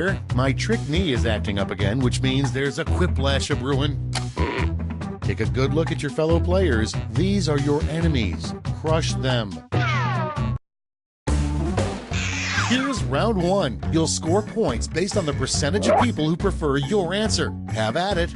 here. My trick knee is acting up again, which means there's a quiplash a brewing. Take a good look at your fellow players. These are your enemies. Crush them. Here's round one. You'll score points based on the percentage of people who prefer your answer. Have at it.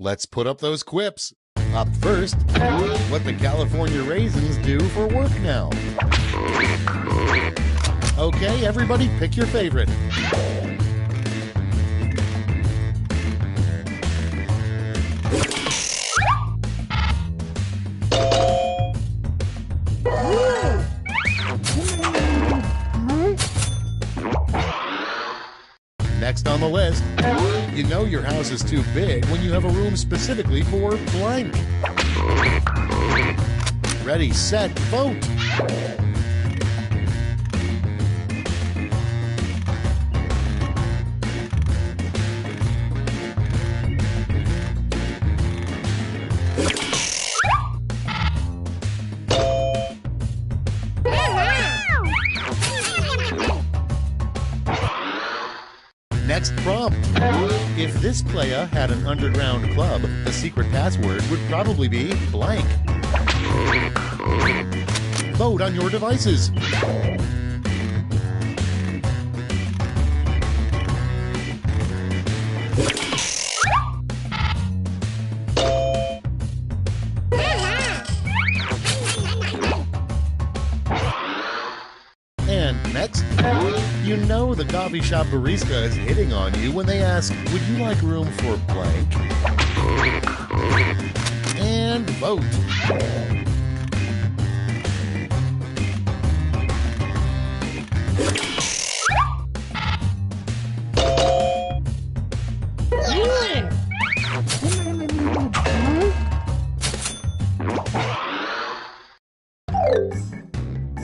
Let's put up those quips. Up first, what the California raisins do for work now. Okay, everybody pick your favorite. Next on the list, you know your house is too big when you have a room specifically for blank. Ready, set, vote. Next prompt. If this player had an underground club, the secret password would probably be blank. Vote on your devices. And next, you know the coffee shop barista is hitting on you when they ask, would you like room for blank? And vote.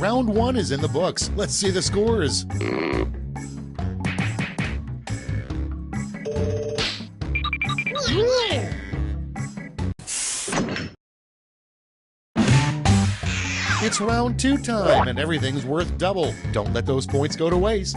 Round one is in the books. Let's see the scores. It's round two time, and everything's worth double. Don't let those points go to waste.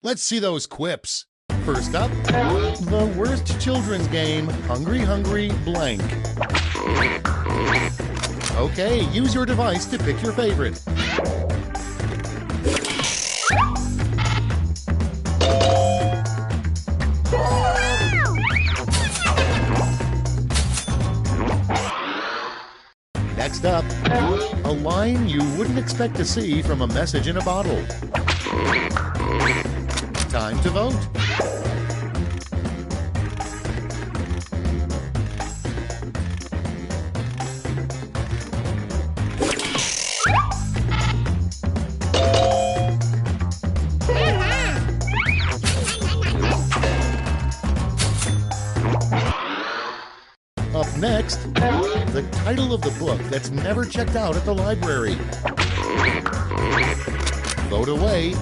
Let's see those quips. First up, the worst children's game, Hungry Hungry Blank. Okay, use your device to pick your favorite. Next up, a line you wouldn't expect to see from a message in a bottle. Time to vote. Up next, the title of the book that's never checked out at the library. Vote away.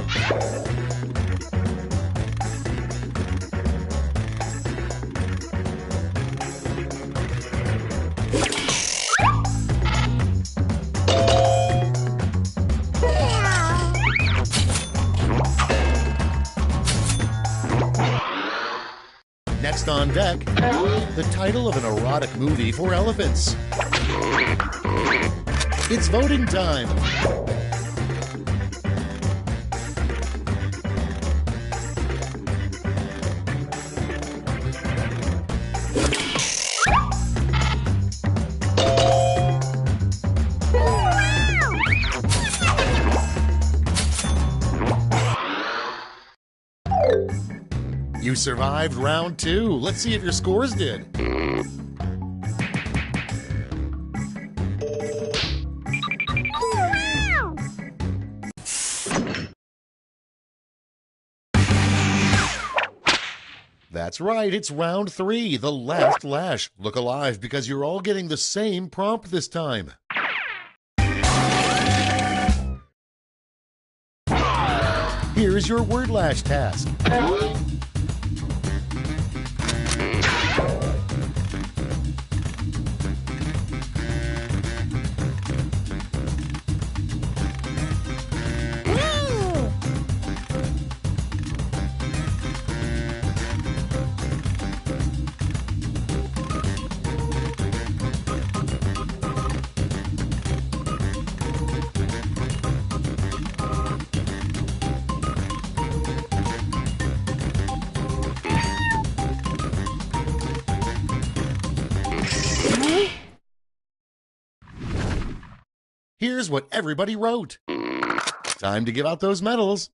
Next on deck, the title of an erotic movie for elephants. It's voting time. You survived round 2. Let's see if your scores did. That's right, it's round 3, the last lash. Look alive because you're all getting the same prompt this time. Here's your word lash task. Here's what everybody wrote. Time to give out those medals.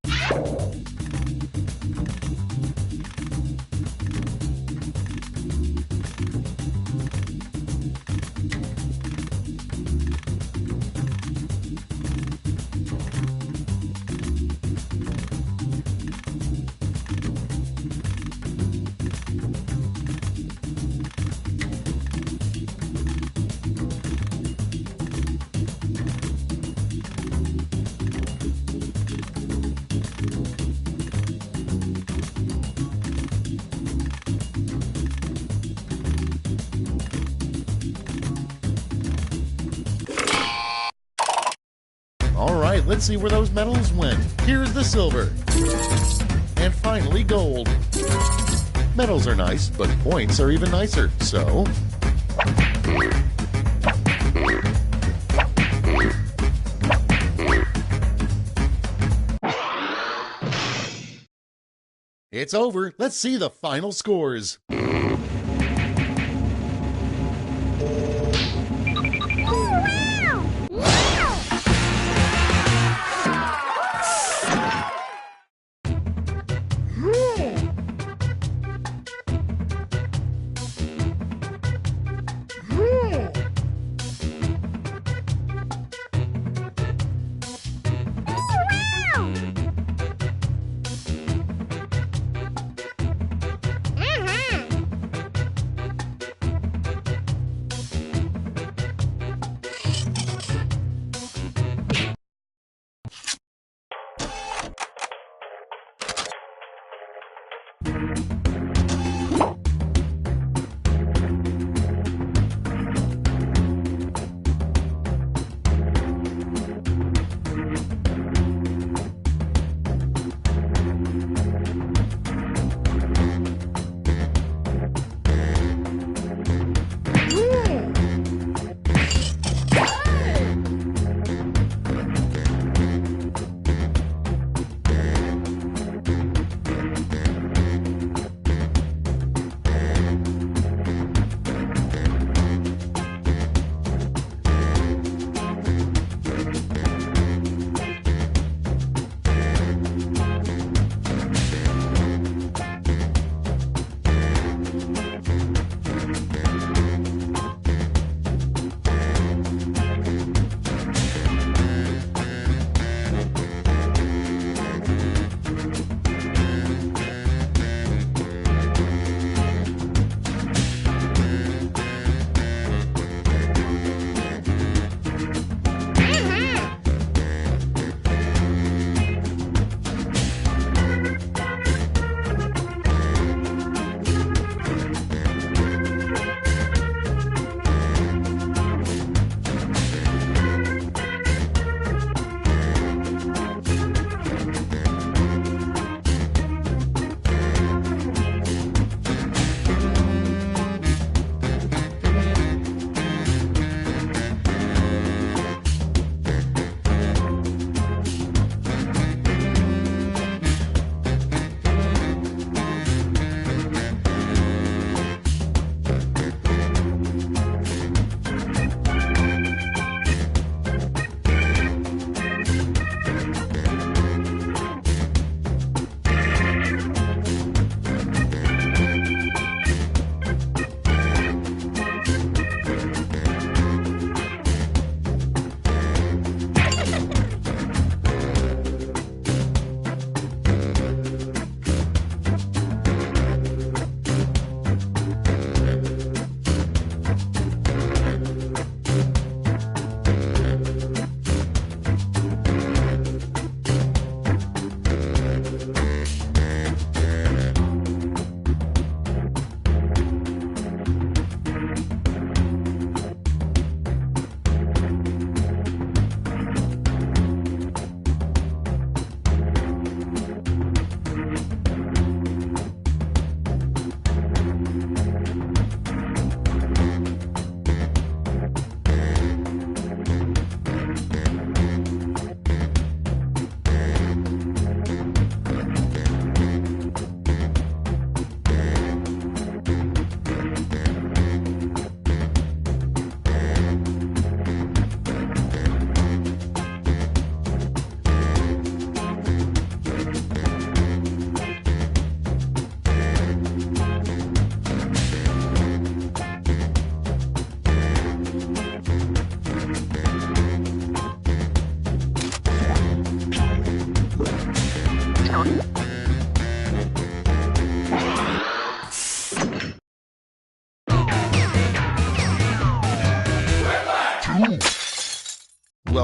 All right, let's see where those medals went. Here's the silver. And finally, gold. Medals are nice, but points are even nicer, so... It's over. Let's see the final scores.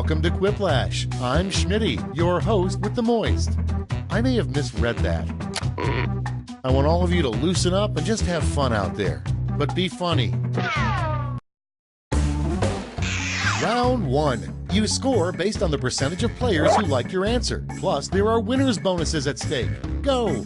Welcome to Quiplash. I'm Schmitty, your host with the moist. I may have misread that. I want all of you to loosen up and just have fun out there. But be funny. Round 1. You score based on the percentage of players who like your answer. Plus, there are winner's bonuses at stake. Go!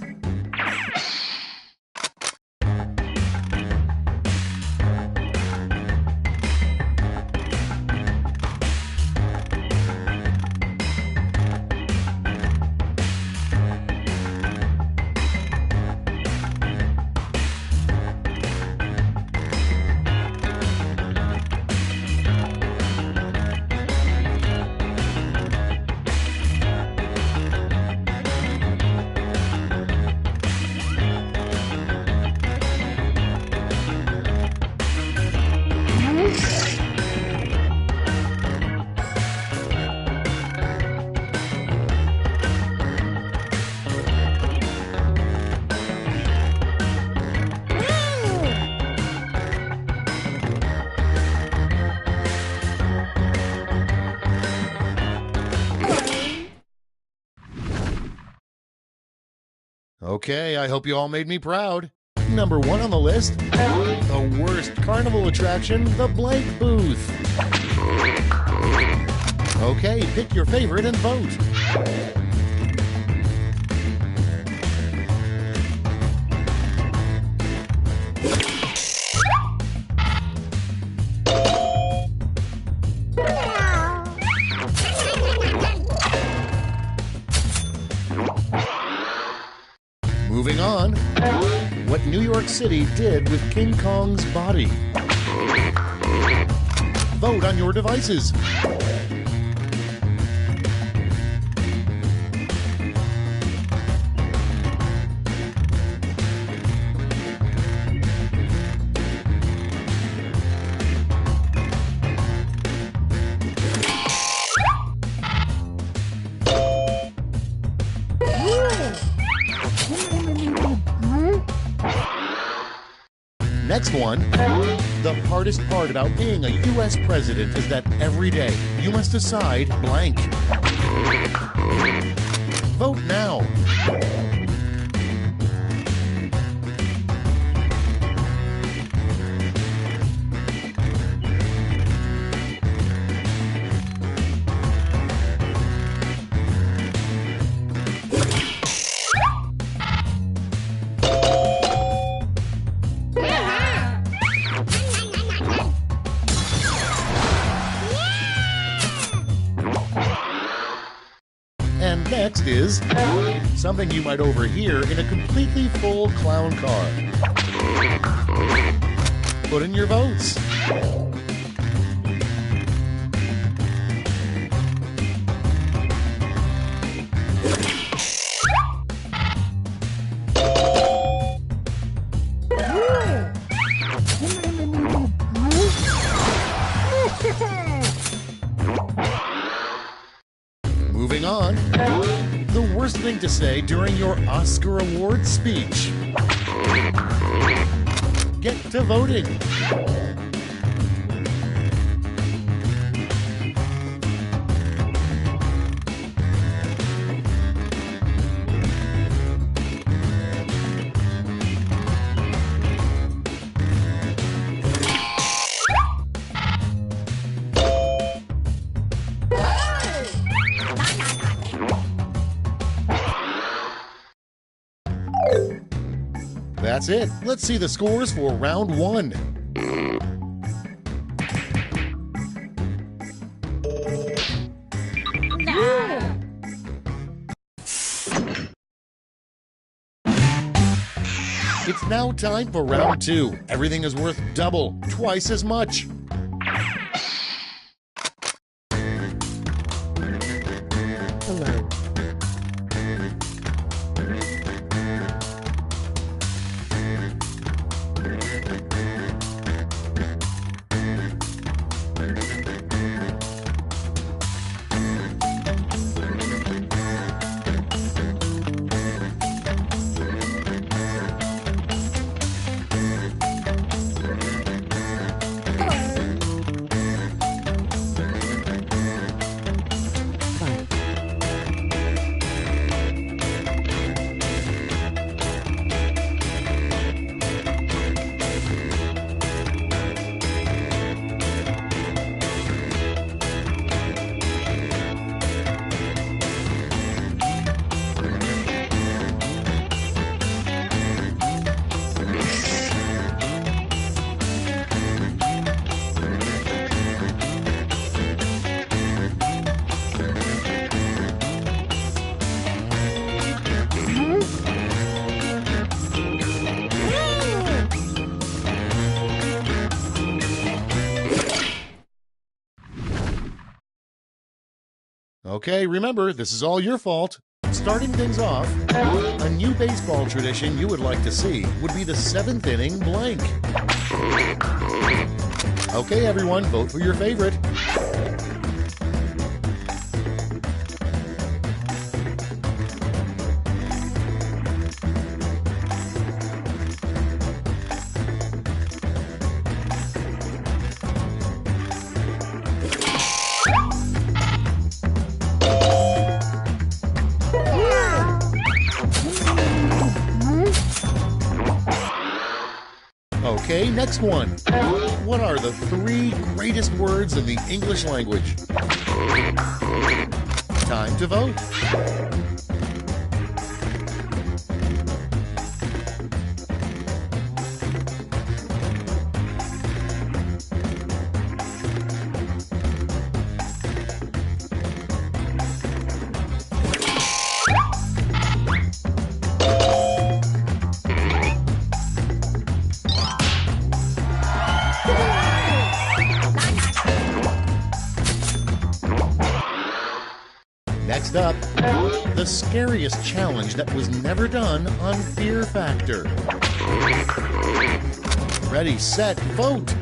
Okay, I hope you all made me proud. Number 1 on the list, the worst carnival attraction, the blank booth. Okay, pick your favorite and vote. Moving on, what New York City did with King Kong's body. Vote on your devices. Next one, the hardest part about being a U.S. president is that every day you must decide blank. Vote now. And next is something you might overhear in a completely full clown car. Put in your votes. Moving on, the worst thing to say during your Oscar Awards speech. Get to voting. That's it. Let's see the scores for round 1. It's now time for round 2. Everything is worth double, twice as much. Hello. Okay, remember, this is all your fault. Starting things off, a new baseball tradition you would like to see would be the 7th inning blank. Okay, everyone, vote for your favorite. Okay, next one. What are the 3 greatest words in the English language? Time to vote. Next up, the scariest challenge that was never done on Fear Factor. Ready, set, vote!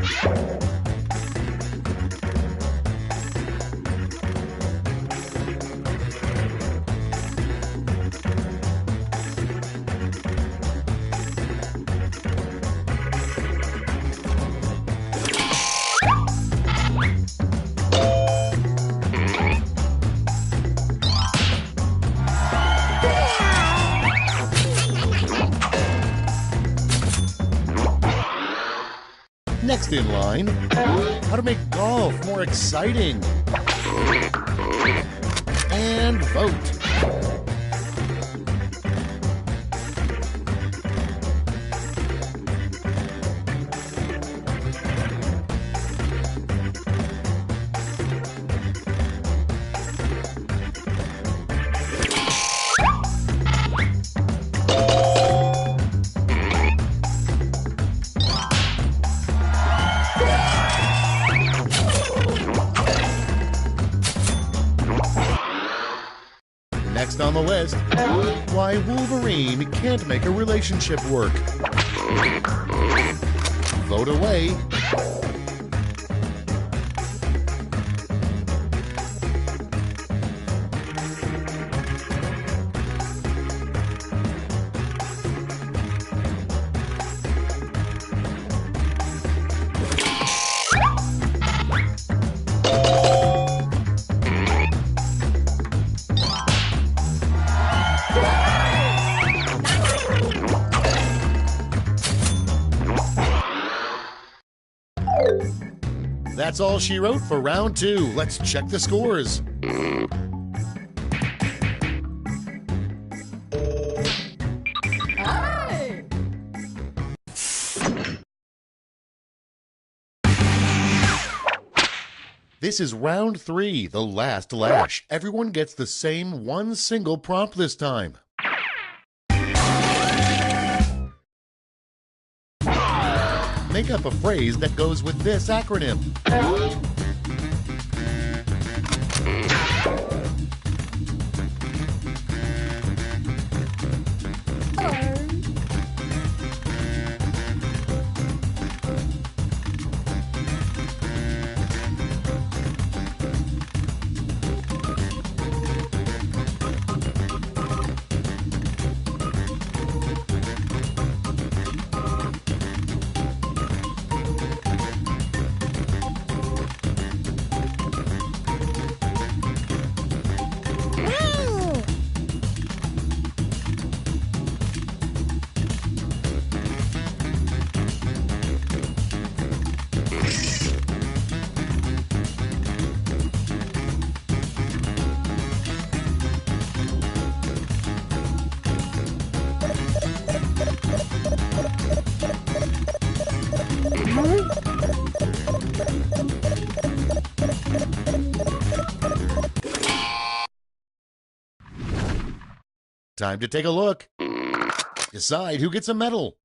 Next in line, how to make golf more exciting. And vote. Next on the list, why Wolverine can't make a relationship work. Vote away. That's all she wrote for round 2. Let's check the scores. Hey! This is round 3, the last lash. Everyone gets the same one single prompt this time. Make up a phrase that goes with this acronym. Time to take a look. Decide who gets a medal.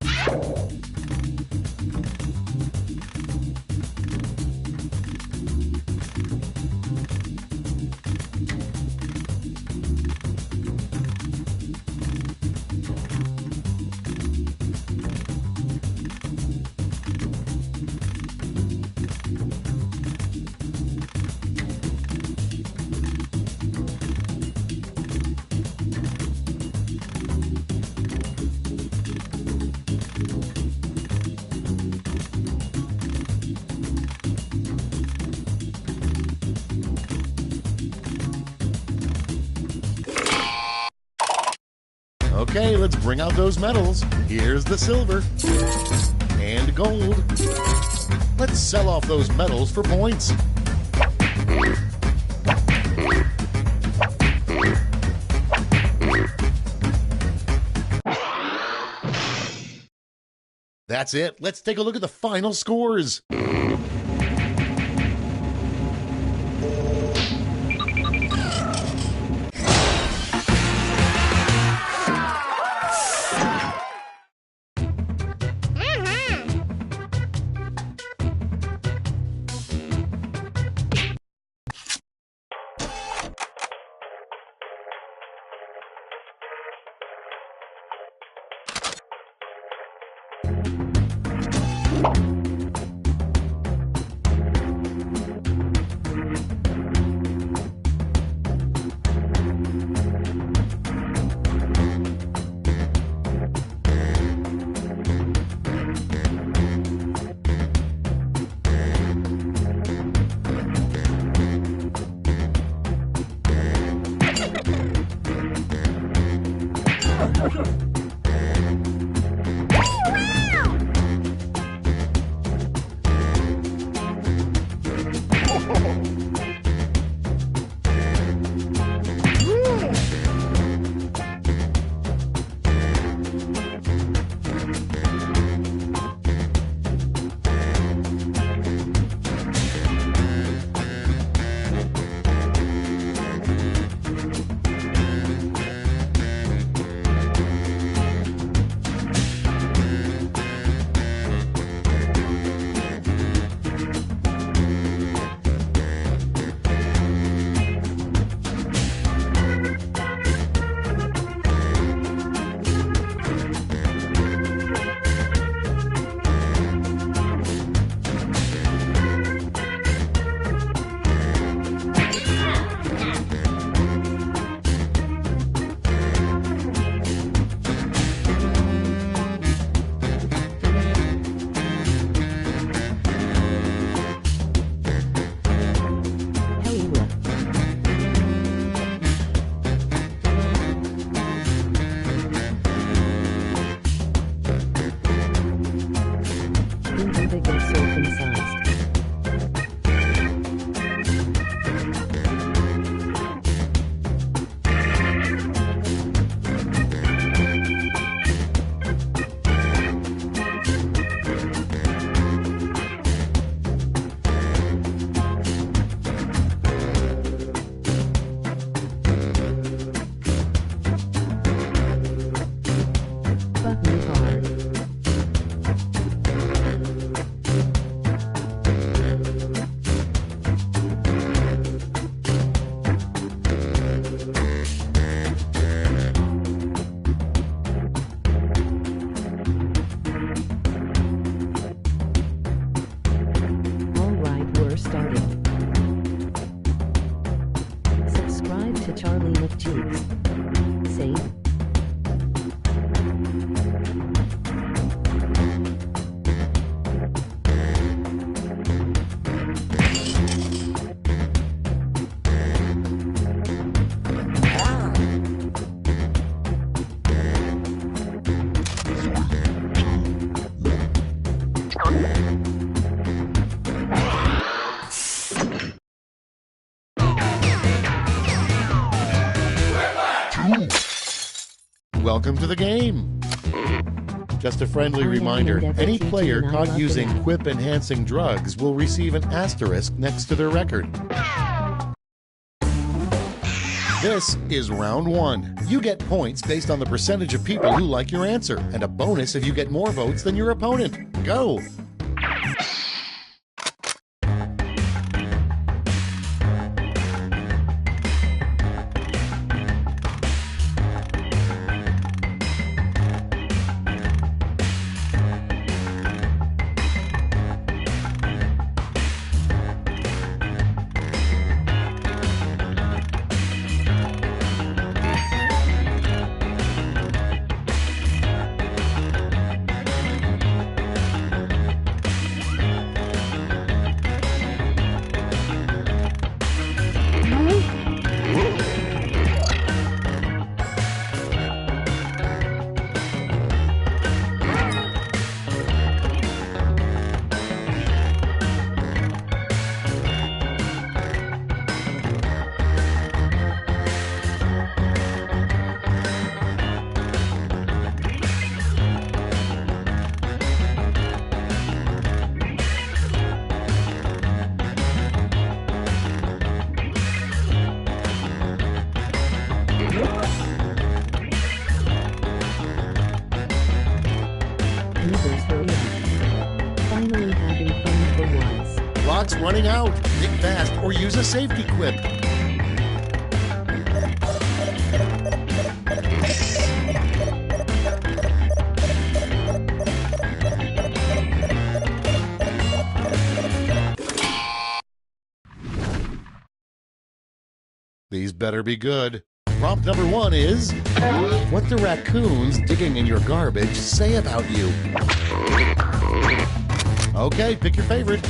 let's bring out those medals. Here's the silver and gold. Let's sell off those medals for points. That's it. Let's take a look at the final scores. Welcome to the game. Just a friendly reminder, any player caught using quip-enhancing drugs will receive an asterisk next to their record. This is round one. You get points based on the percentage of people who like your answer, and a bonus if you get more votes than your opponent. Go! Neighbors, hurry up. Finally having fun for once. Clock's running out. Think fast or use a safety quip. These better be good. Prompt number 1 is, what the raccoons digging in your garbage say about you. Okay, pick your favorite.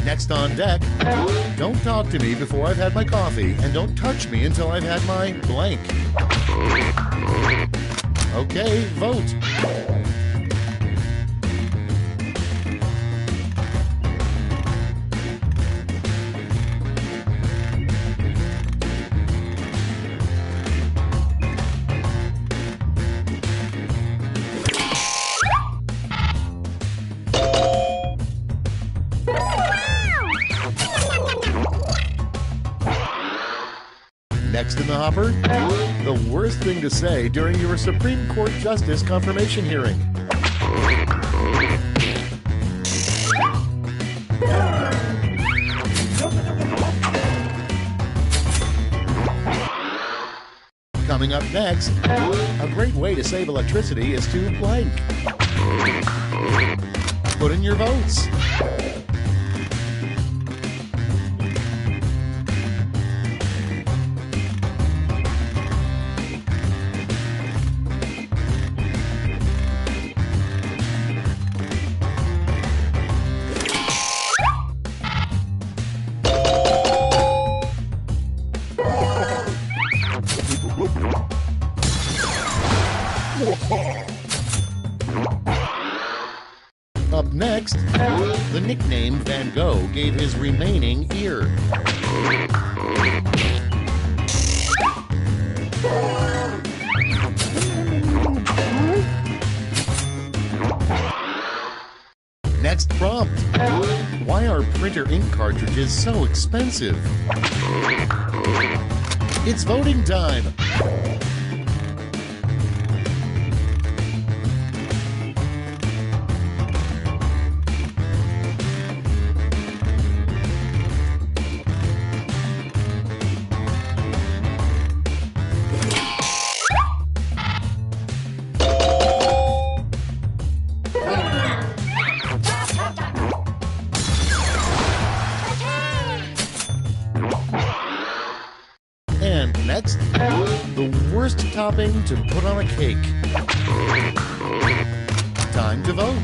Next on deck, don't talk to me before I've had my coffee, and don't touch me until I've had my blank. Okay, vote. Next in the hopper, the worst thing to say during your Supreme Court Justice confirmation hearing. Coming up next, a great way to save electricity is to blank. Put in your votes. Up next, the nickname Van Gogh gave his remaining ear. Next prompt, why are printer ink cartridges so expensive? It's voting time. And next, the worst topping to put on a cake. Time to vote.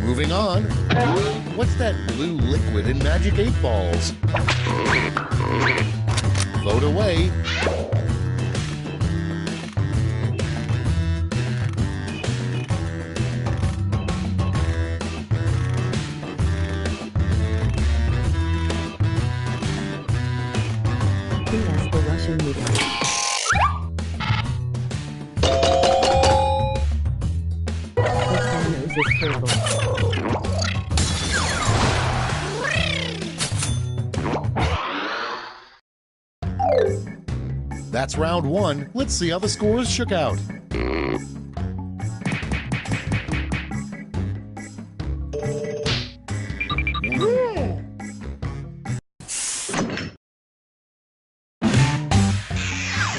Moving on, what's that blue liquid in Magic 8 Balls? Vote away. P.S. The Russian media. This is terrible. That's round 1. Let's see how the scores shook out.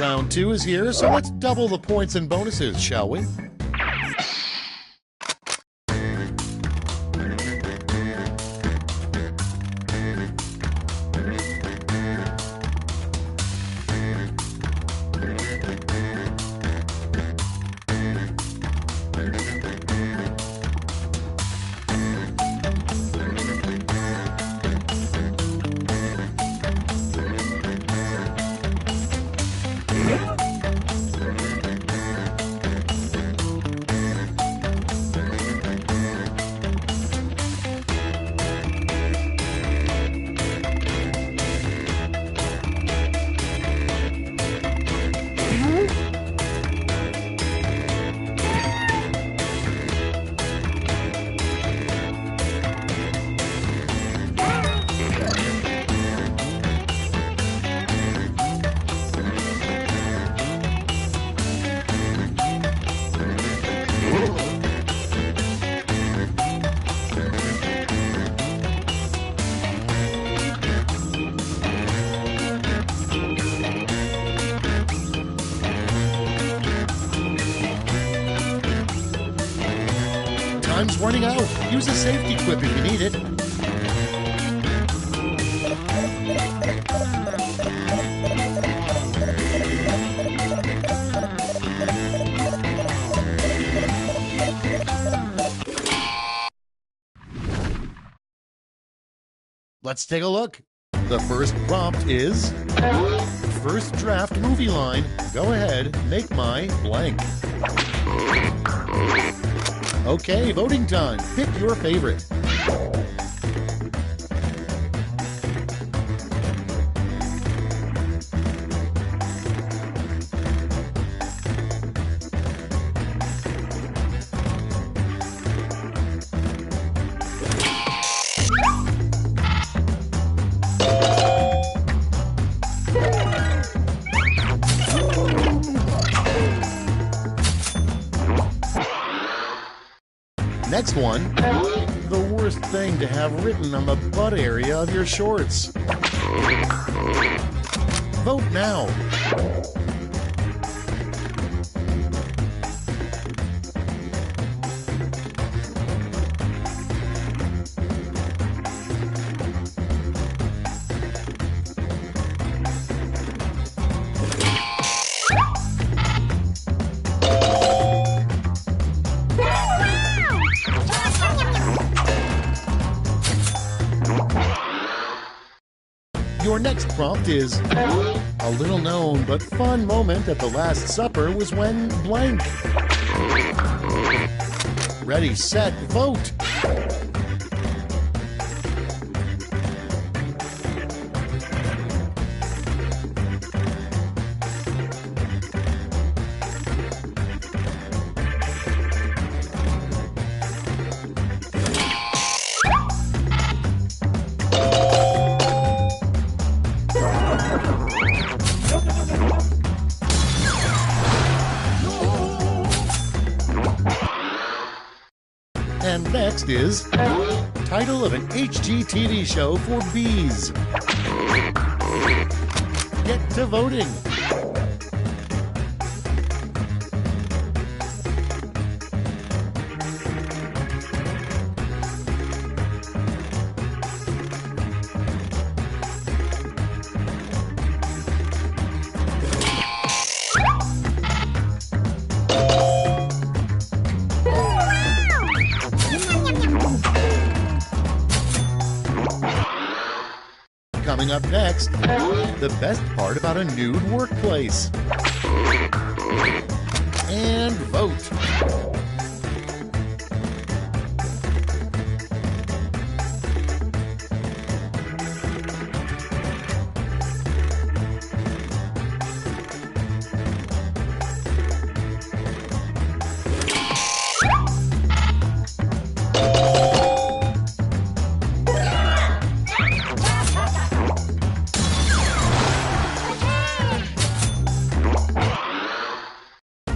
Round 2 is here, so let's double the points and bonuses, shall we? running out. Use a safety quip if you need it. Let's take a look. The first prompt is first draft movie line. Go ahead, make my blank. Okay, voting time. Pick your favorite. Next one, the worst thing to have written on the butt area of your shorts. Vote now. Your next prompt is a little known but fun moment at the Last Supper was when blank. Ready, set, vote. And next is title of an HGTV show for bees. Get to voting. Coming up next, the best part about a nude workplace. And vote.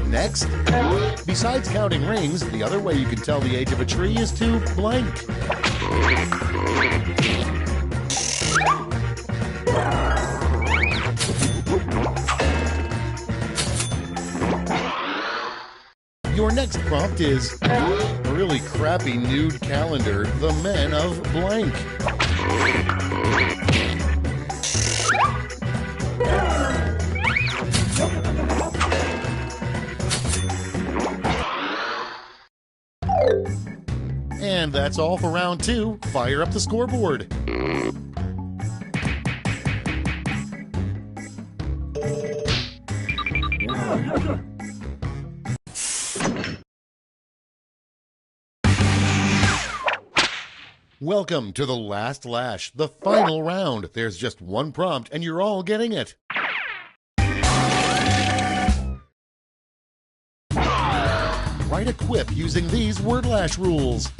Next, besides counting rings, the other way you can tell the age of a tree is to blank. Your next prompt is a really crappy nude calendar, The Men of Blank. And that's all for round 2. Fire up the scoreboard. Welcome to the last lash, the final round. There's just one prompt and you're all getting it. Write a quip using these word lash rules.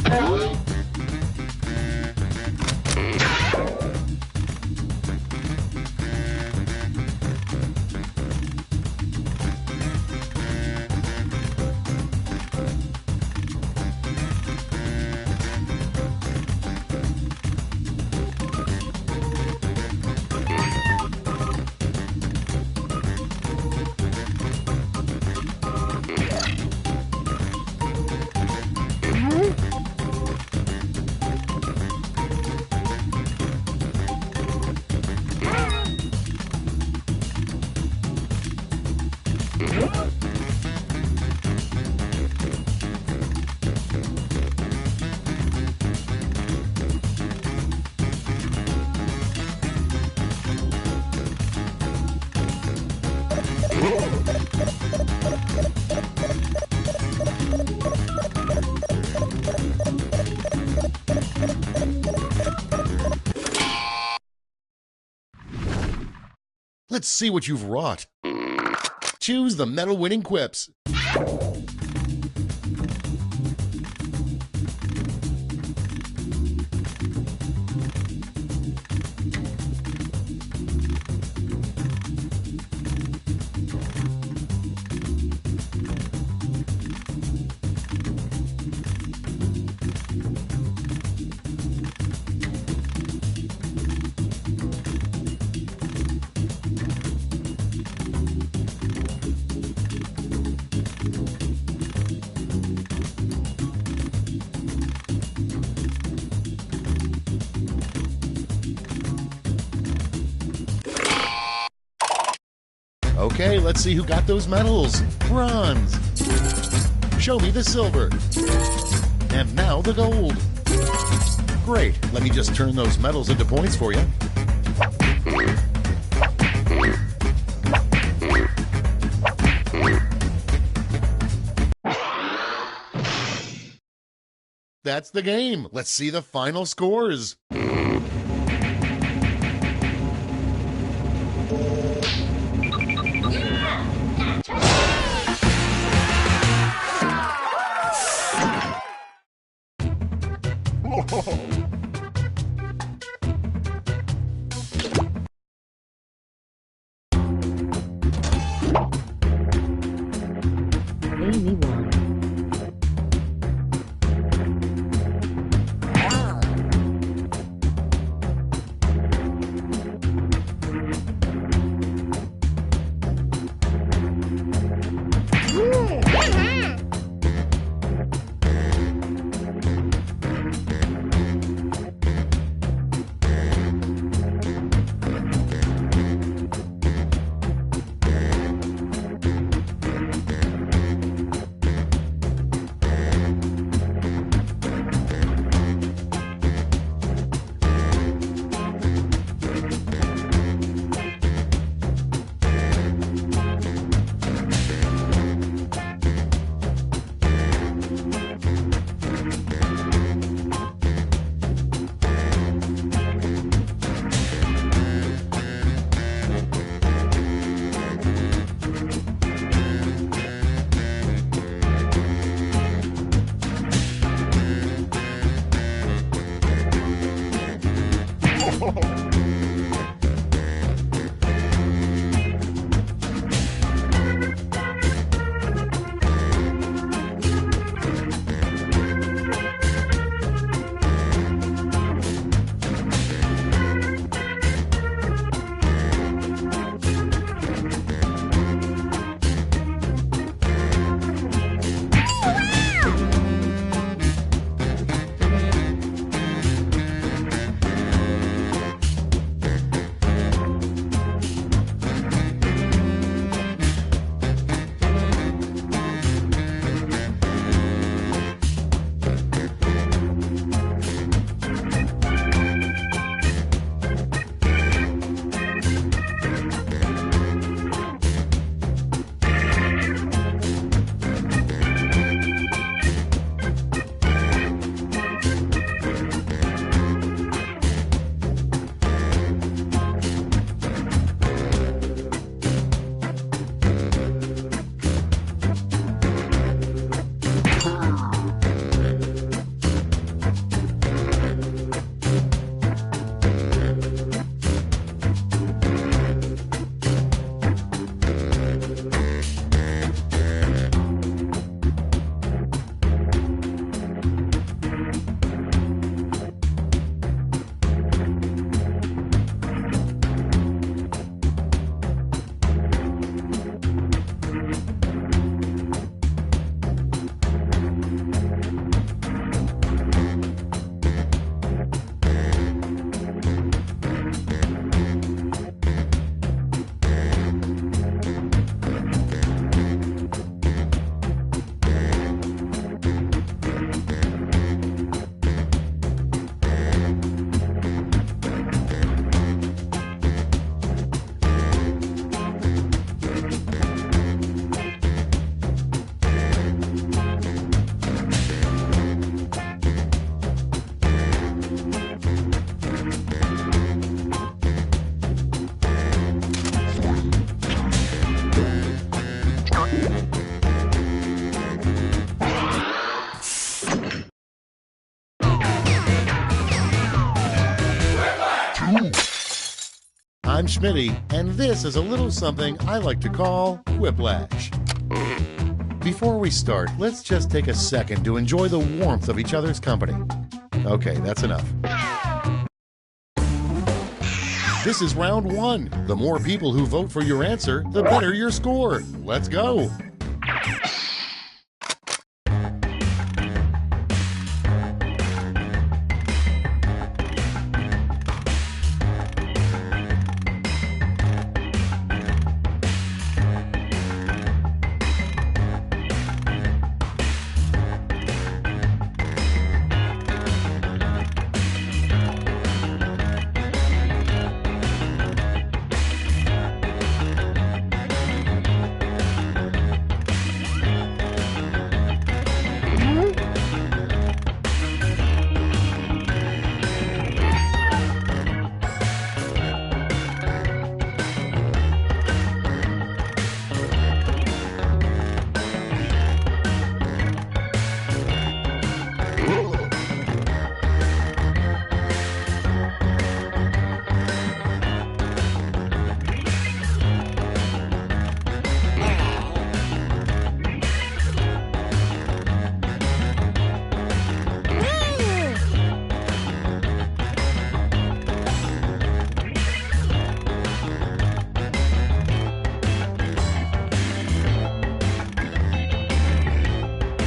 Let's see what you've wrought. Choose the medal-winning quips. Okay, let's see who got those medals. Bronze. Show me the silver. And now the gold. Great, let me just turn those medals into points for you. That's the game. Let's see the final scores. Amy won. Schmitty, and this is a little something I like to call whiplash. Before we start, let's just take a second to enjoy the warmth of each other's company. Okay, that's enough. This is round one. The more people who vote for your answer, the better your score. Let's go.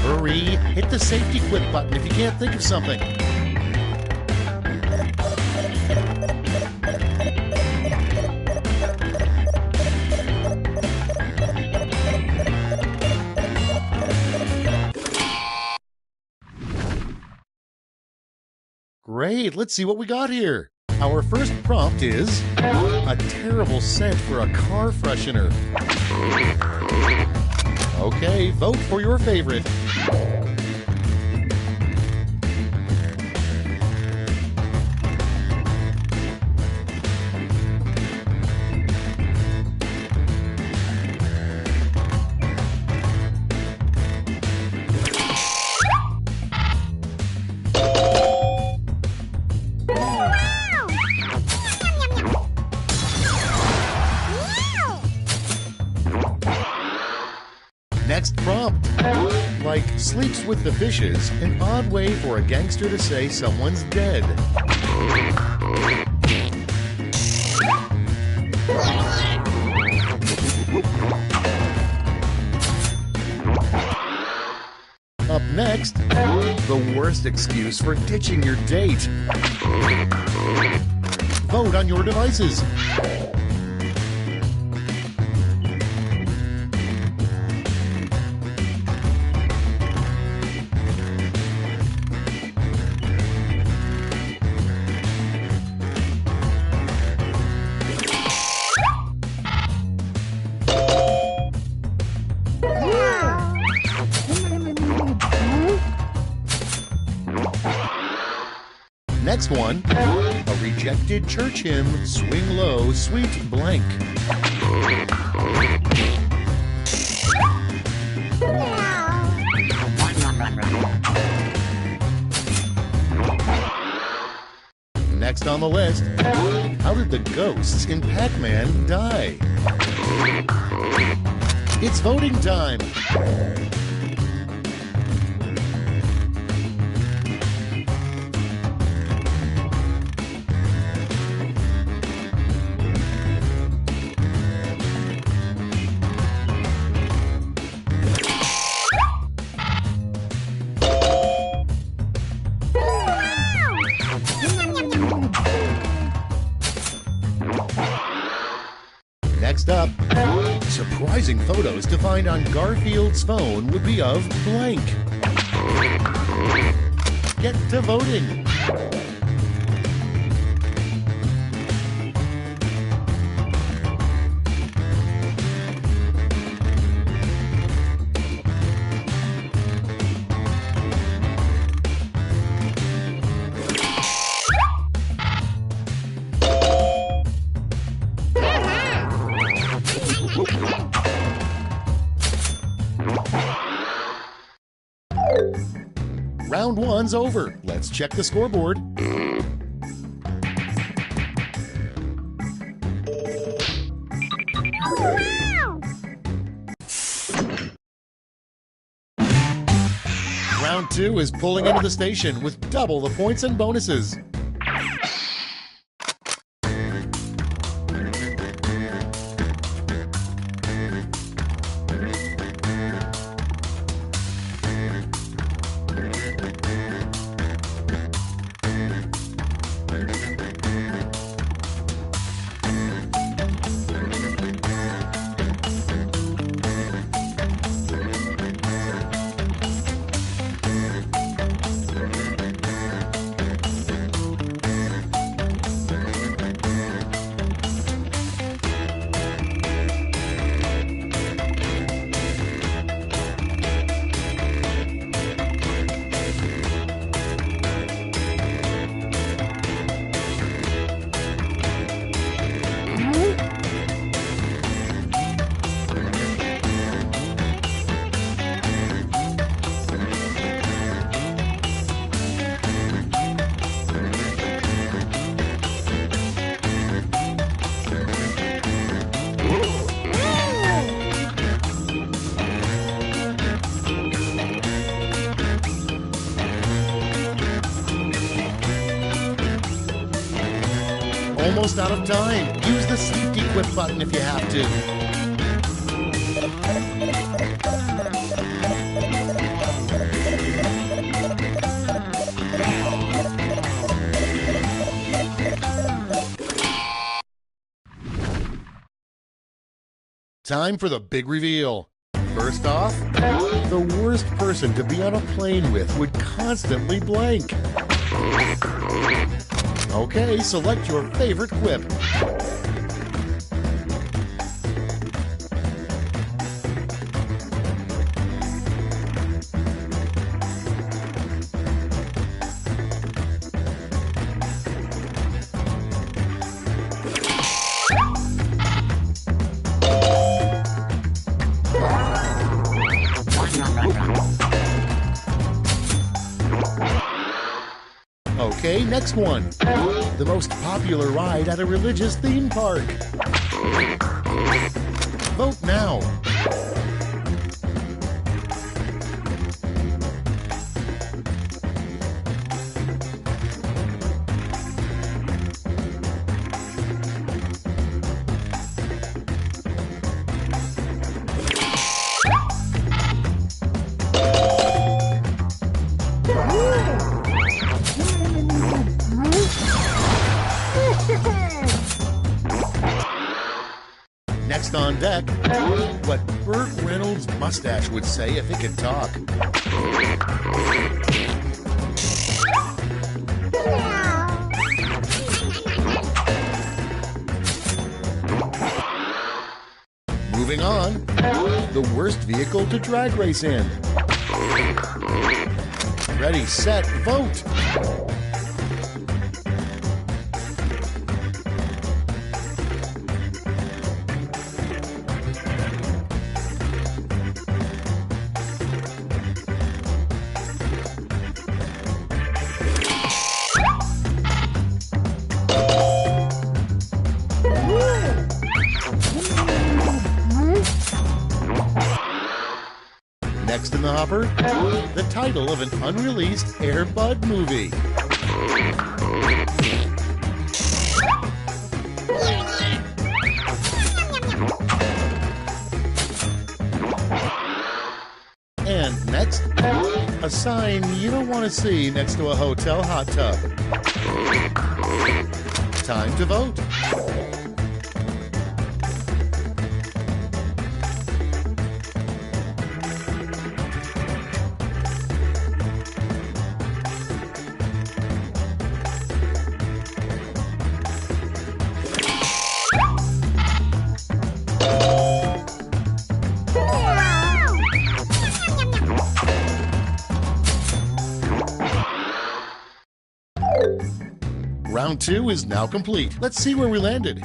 Hurry, hit the safety quit button if you can't think of something. Great, let's see what we got here. Our first prompt is a terrible scent for a car freshener. Okay, vote for your favorite. Next prompt. Like sleeps with the fishes, an odd way for a gangster to say someone's dead. Up next, the worst excuse for ditching your date. Vote on your devices. Next one, a rejected church hymn, Swing Low, Sweet Blank. Next on the list, how did the ghosts in Pac-Man die? It's voting time. Next up, surprising photos to find on Garfield's phone would be of blank. Get to voting. Round one's over. Let's check the scoreboard. Round 2 is pulling into the station with double the points and bonuses. Almost out of time. Use the safety quip button if you have to. Time for the big reveal. First off, the worst person to be on a plane with would constantly blank. Okay, select your favorite quip. Okay, next one. The most popular ride at a religious theme park. Vote now. Next on deck, what Burt Reynolds' mustache would say if it could talk. Moving on, the worst vehicle to drag race in. Ready, set, vote! Next in the hopper, the title of an unreleased Air Bud movie. And next, a sign you don't want to see next to a hotel hot tub. Time to vote. Round 2 is now complete. Let's see where we landed.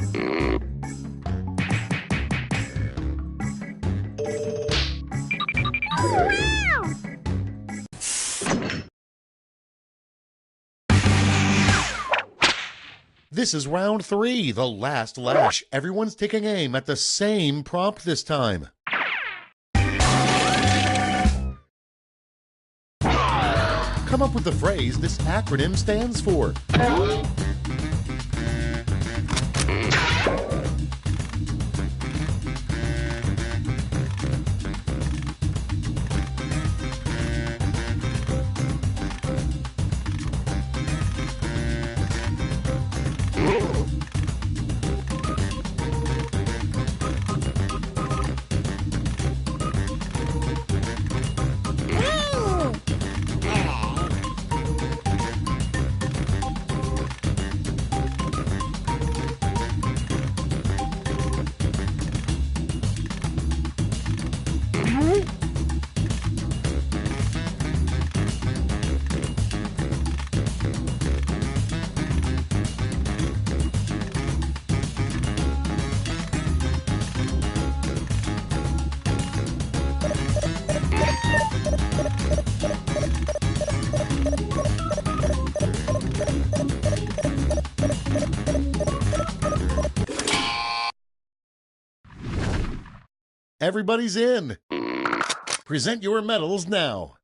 This is round 3, the last lash. Everyone's taking aim at the same prompt this time. up with the phrase this acronym stands for. Everybody's in. Present your medals now.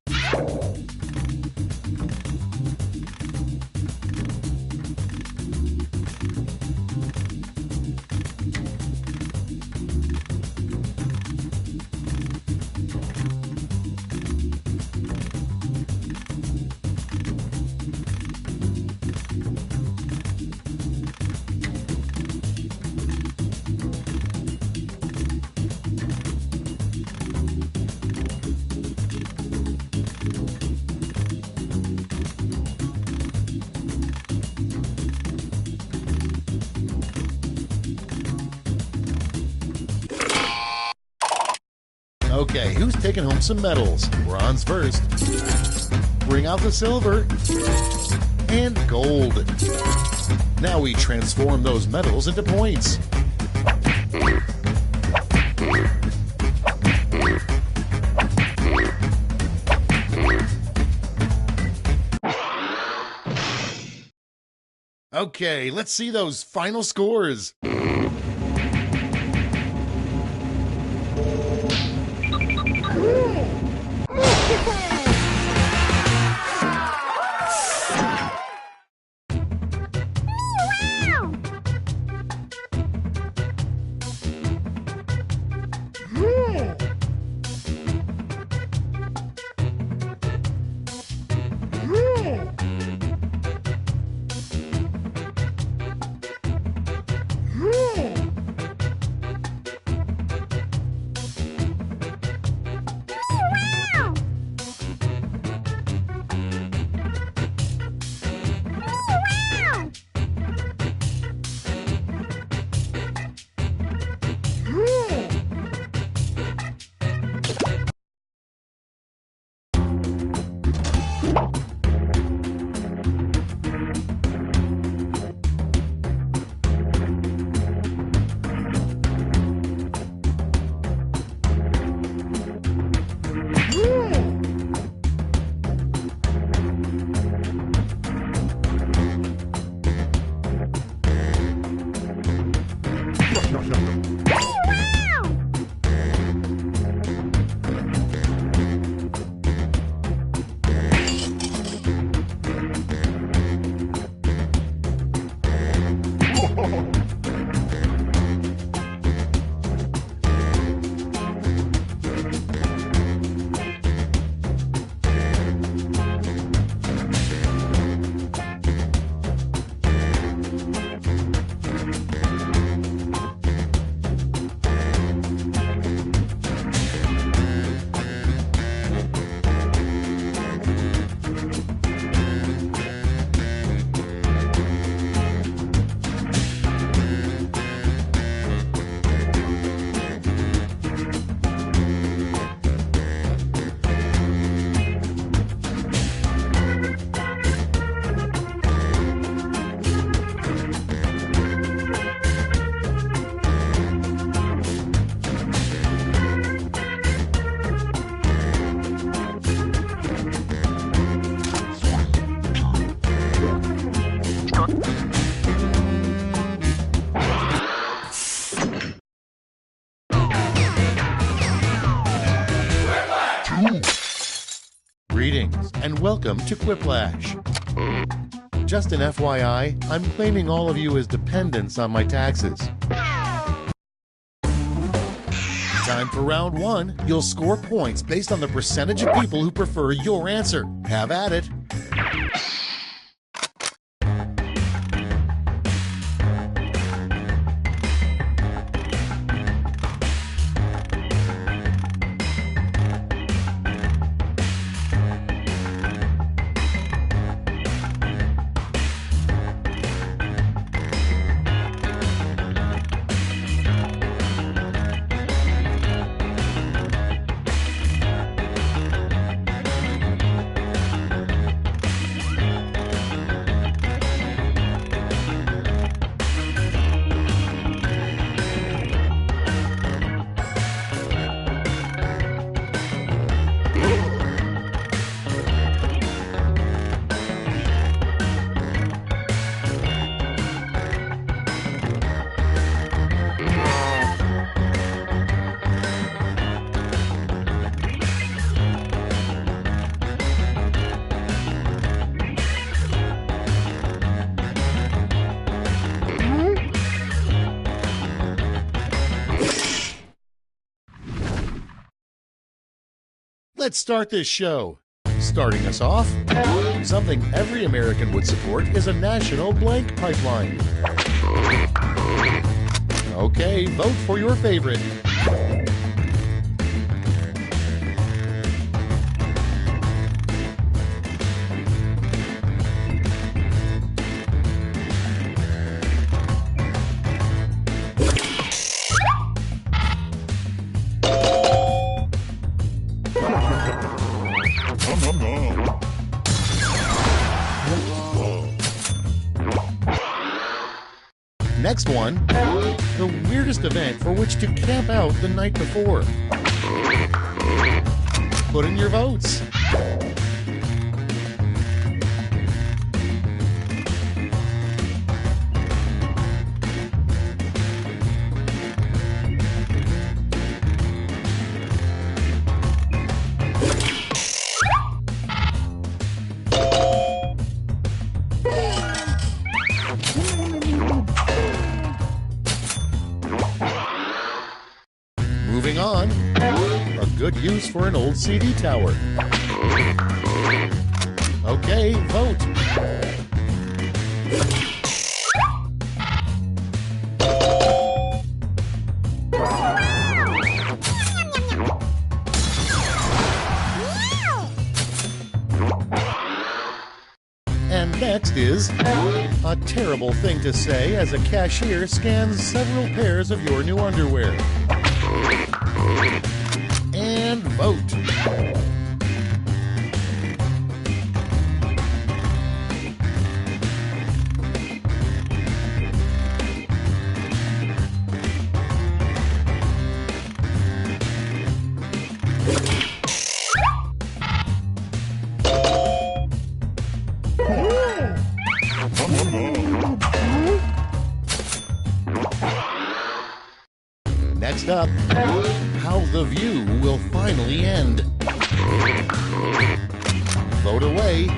Okay, who's taking home some medals? Bronze first. Bring out the silver. And gold. Now we transform those medals into points. Okay, let's see those final scores. Greetings and welcome to Quiplash. Just an FYI, I'm claiming all of you as dependents on my taxes. Time for round one. You'll score points based on the percentage of people who prefer your answer. Have at it. Let's start this show. Starting us off, something every American would support is a national blank pipeline. Okay, vote for your favorite. Next one, the weirdest event for which to camp out the night before. Put in your votes. Moving on, a good use for an old CD tower. Okay, vote. And next is a terrible thing to say as a cashier scans several pairs of your new underwear. And vote. Next up, how the view will finally end. Vote away.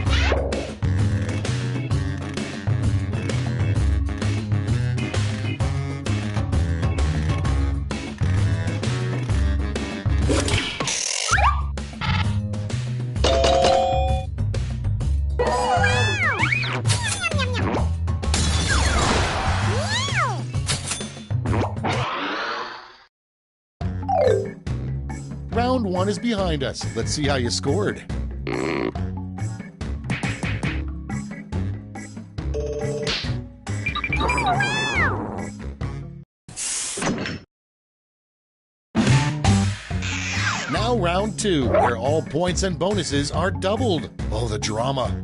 Round one is behind us. Let's see how you scored. Now round two, where all points and bonuses are doubled. Oh, the drama.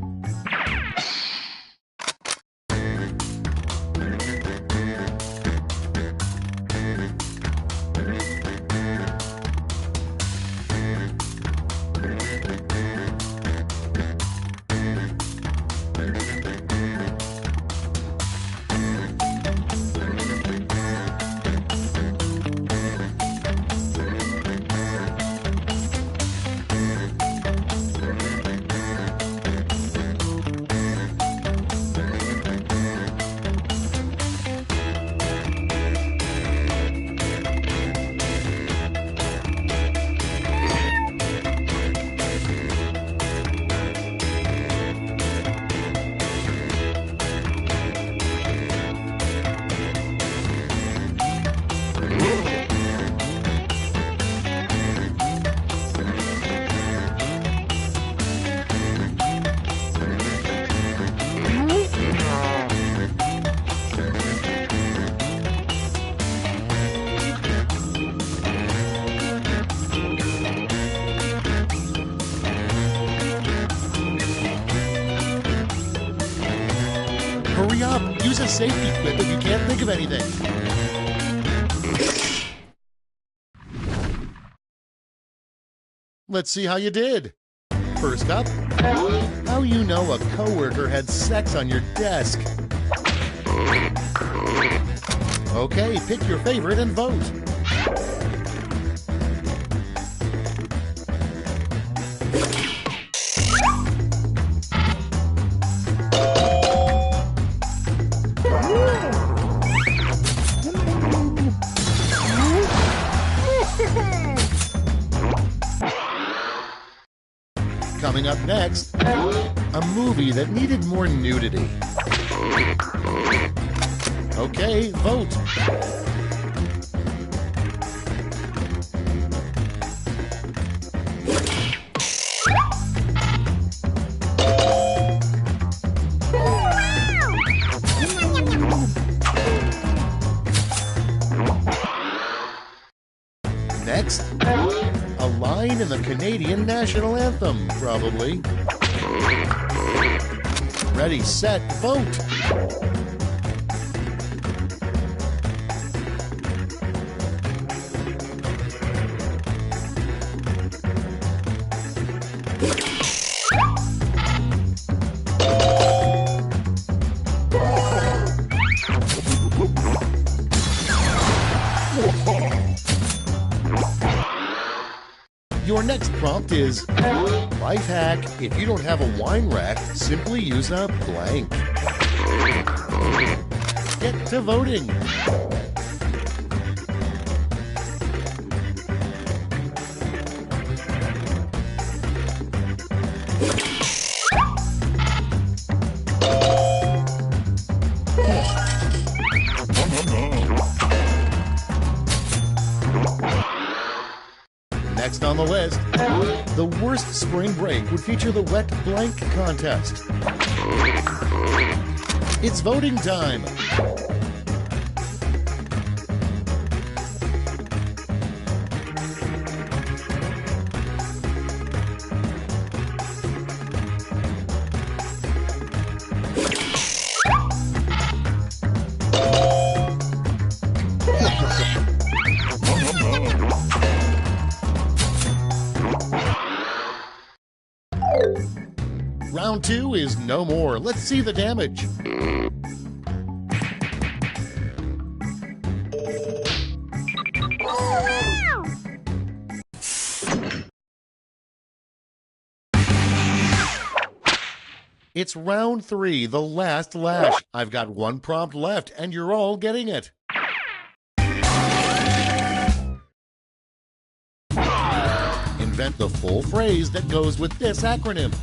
a safety quip if you can't think of anything. Let's see how you did. First up, how you know a coworker had sex on your desk. Okay, pick your favorite and vote. Coming up next, a movie that needed more nudity. Okay, vote. Next, a line in the Canadian national anthem, probably. Ready, set, vote! Your next prompt is, life hack, if you don't have a wine rack, simply use a blank. Get to voting. Next on the list, the worst spring break would feature the wet blank contest. It's voting time. Round 2 is no more. Let's see the damage. It's round 3, the last lash. I've got one prompt left, and you're all getting it. Invent the full phrase that goes with this acronym.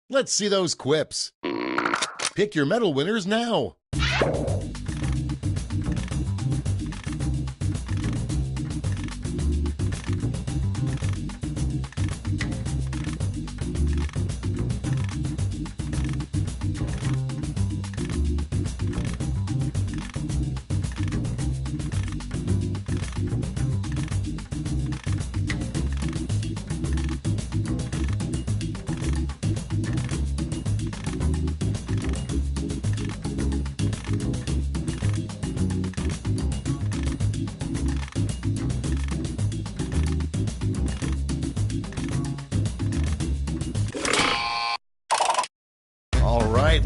Let's see those quips. Pick your medal winners now.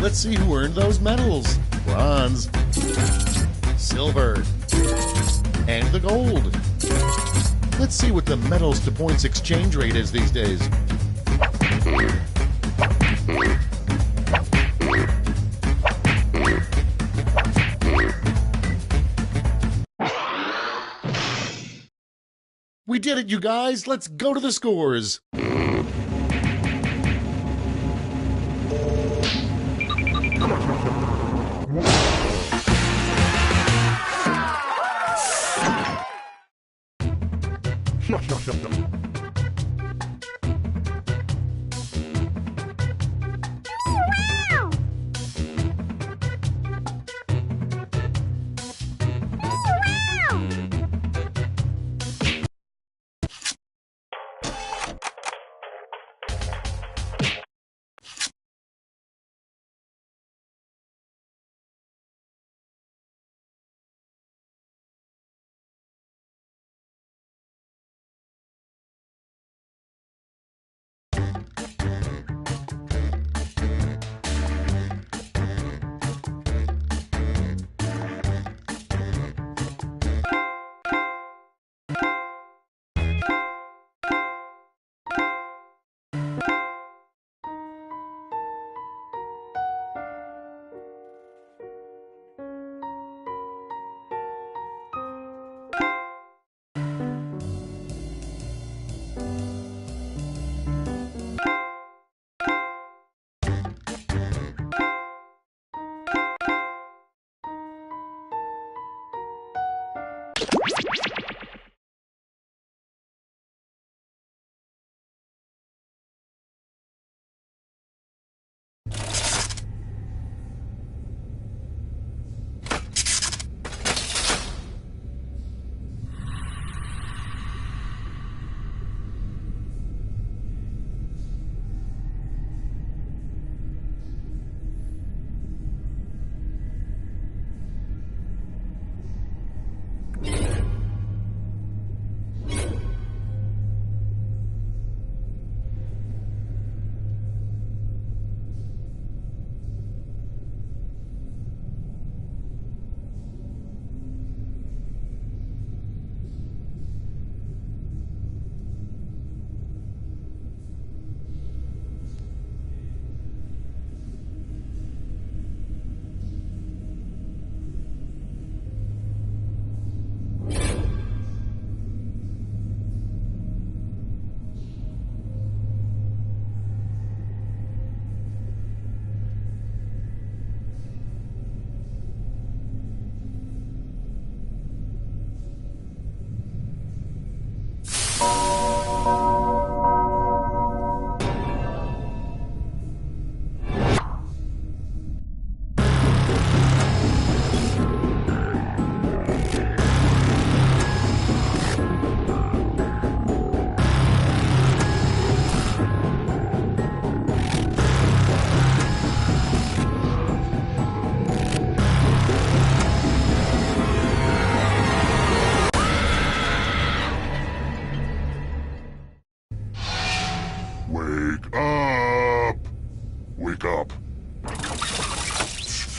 Let's see who earned those medals. Bronze, silver, and the gold. Let's see what the medals to points exchange rate is these days. We did it, you guys! Let's go to the scores! Wake up! Wake up.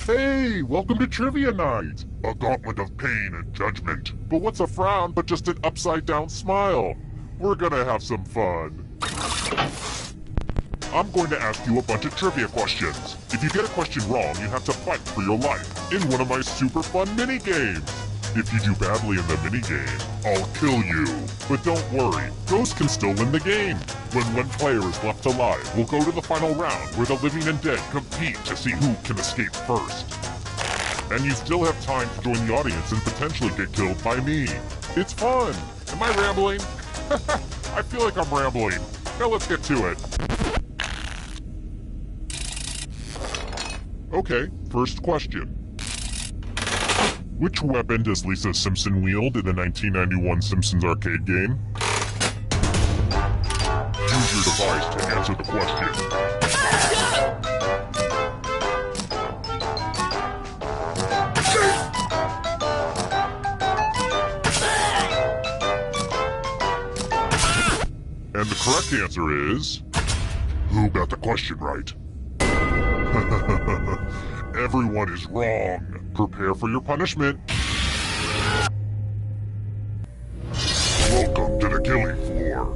Hey, welcome to Trivia Night! A gauntlet of pain and judgment. But what's a frown but just an upside-down smile? We're gonna have some fun. I'm going to ask you a bunch of trivia questions. If you get a question wrong, you have to fight for your life in one of my super fun mini-games. If you do badly in the minigame, I'll kill you. But don't worry, ghosts can still win the game. When one player is left alive, we'll go to the final round where the living and dead compete to see who can escape first. And you still have time to join the audience and potentially get killed by me. It's fun! Am I rambling? I feel like I'm rambling. Now let's get to it. Okay, first question. Which weapon does Lisa Simpson wield in the 1991 Simpsons arcade game? Use your device to answer the question. And the correct answer is... Who got the question right? Everyone is wrong. Prepare for your punishment. Welcome to the killing floor.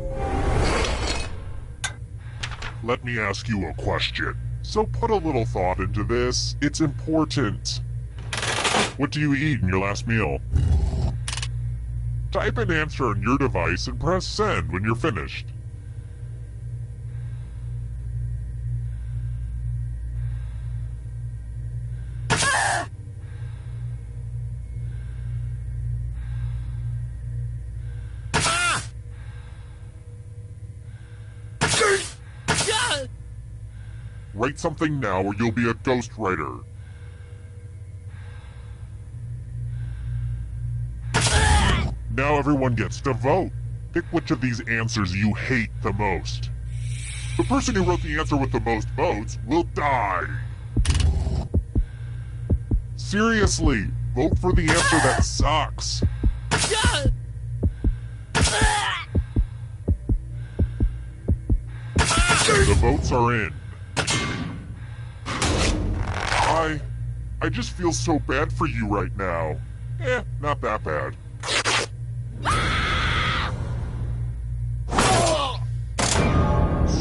Let me ask you a question. So put a little thought into this. It's important. What do you eat in your last meal? Type an answer on your device and press send when you're finished. Write something now or you'll be a ghostwriter. Now everyone gets to vote. Pick which of these answers you hate the most. The person who wrote the answer with the most votes will die. Seriously, vote for the answer that sucks. The votes are in. I just feel so bad for you right now. Not that bad.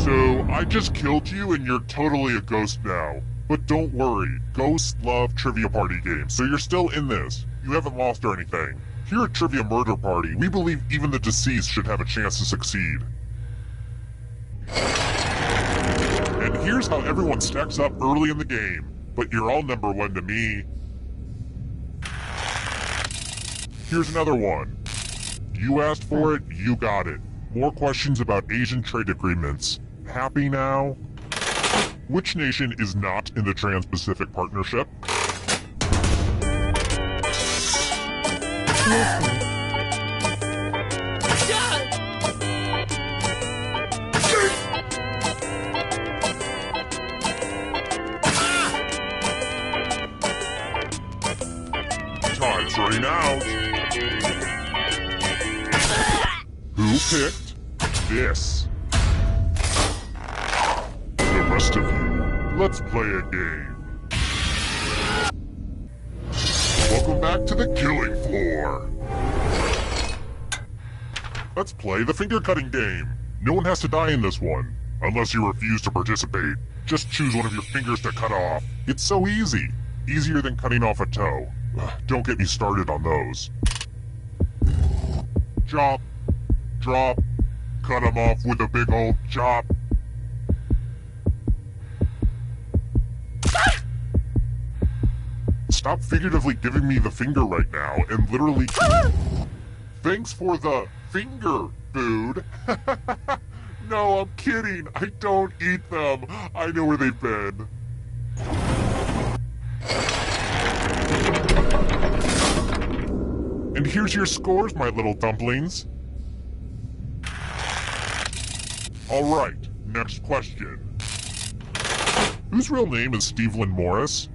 So, I just killed you and you're totally a ghost now. But don't worry, ghosts love trivia party games, so you're still in this. You haven't lost or anything. Here at Trivia Murder Party, we believe even the deceased should have a chance to succeed. And here's how everyone stacks up early in the game. But you're all number one to me. Here's another one. You asked for it, you got it. More questions about Asian trade agreements. Happy now? Which nation is not in the Trans-Pacific Partnership? Time's running out. Who picked this? The rest of you, let's play a game. Welcome back to the killing floor. Let's play the finger cutting game. No one has to die in this one, unless you refuse to participate. Just choose one of your fingers to cut off. It's so easy. Easier than cutting off a toe. Don't get me started on those. Chop, drop, cut them off with a big old chop. Stop figuratively giving me the finger right now and literally... Thanks for the finger food. No, I'm kidding. I don't eat them. I know where they've been. And here's your scores, my little dumplings. Alright, next question. Whose real name is Stevelyn Morris?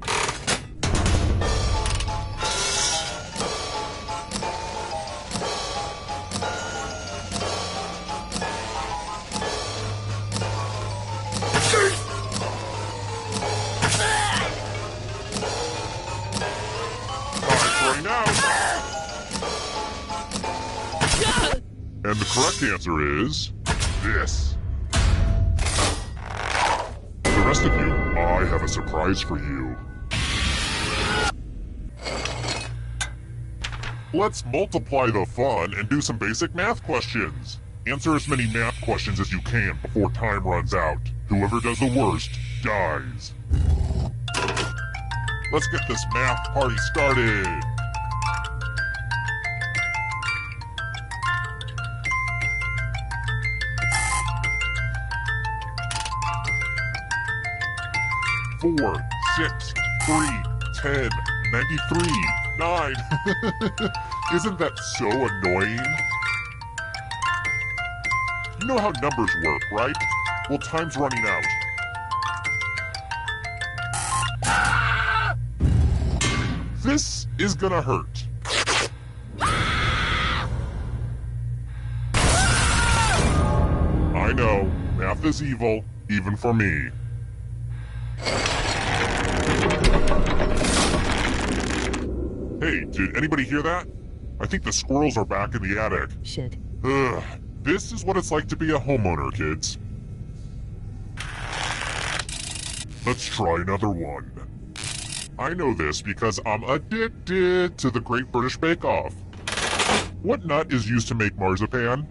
And the correct answer is this. The rest of you, I have a surprise for you. Let's multiply the fun and do some basic math questions. Answer as many math questions as you can before time runs out. Whoever does the worst dies. Let's get this math party started. Four, 6, 3, 10, 93, 9. Isn't that so annoying? You know how numbers work, right? Well, time's running out. This is gonna hurt. I know, math is evil, even for me. Hey, did anybody hear that? I think the squirrels are back in the attic. Shit. Ugh, this is what it's like to be a homeowner, kids. Let's try another one. I know this because I'm addicted to the Great British Bake Off. What nut is used to make marzipan?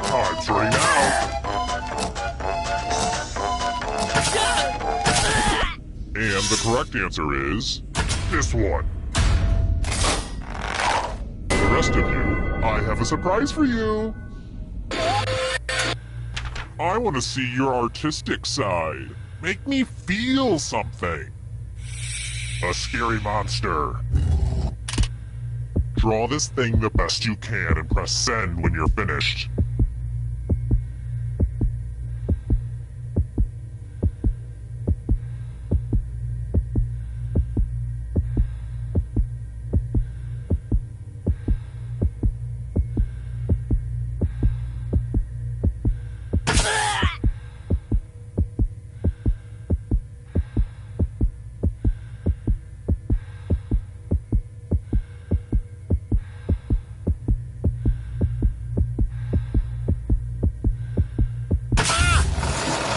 Time's running out. And the correct answer is this one. The rest of you, I have a surprise for you. I want to see your artistic side. Make me feel something. A scary monster. Draw this thing the best you can and press send when you're finished.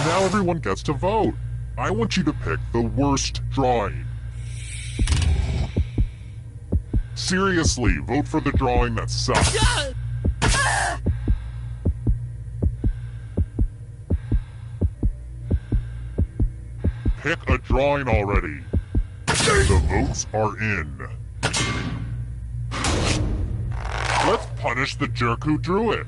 Now everyone gets to vote. I want you to pick the worst drawing. Seriously, vote for the drawing that sucks. Pick a drawing already. The votes are in. Let's punish the jerk who drew it.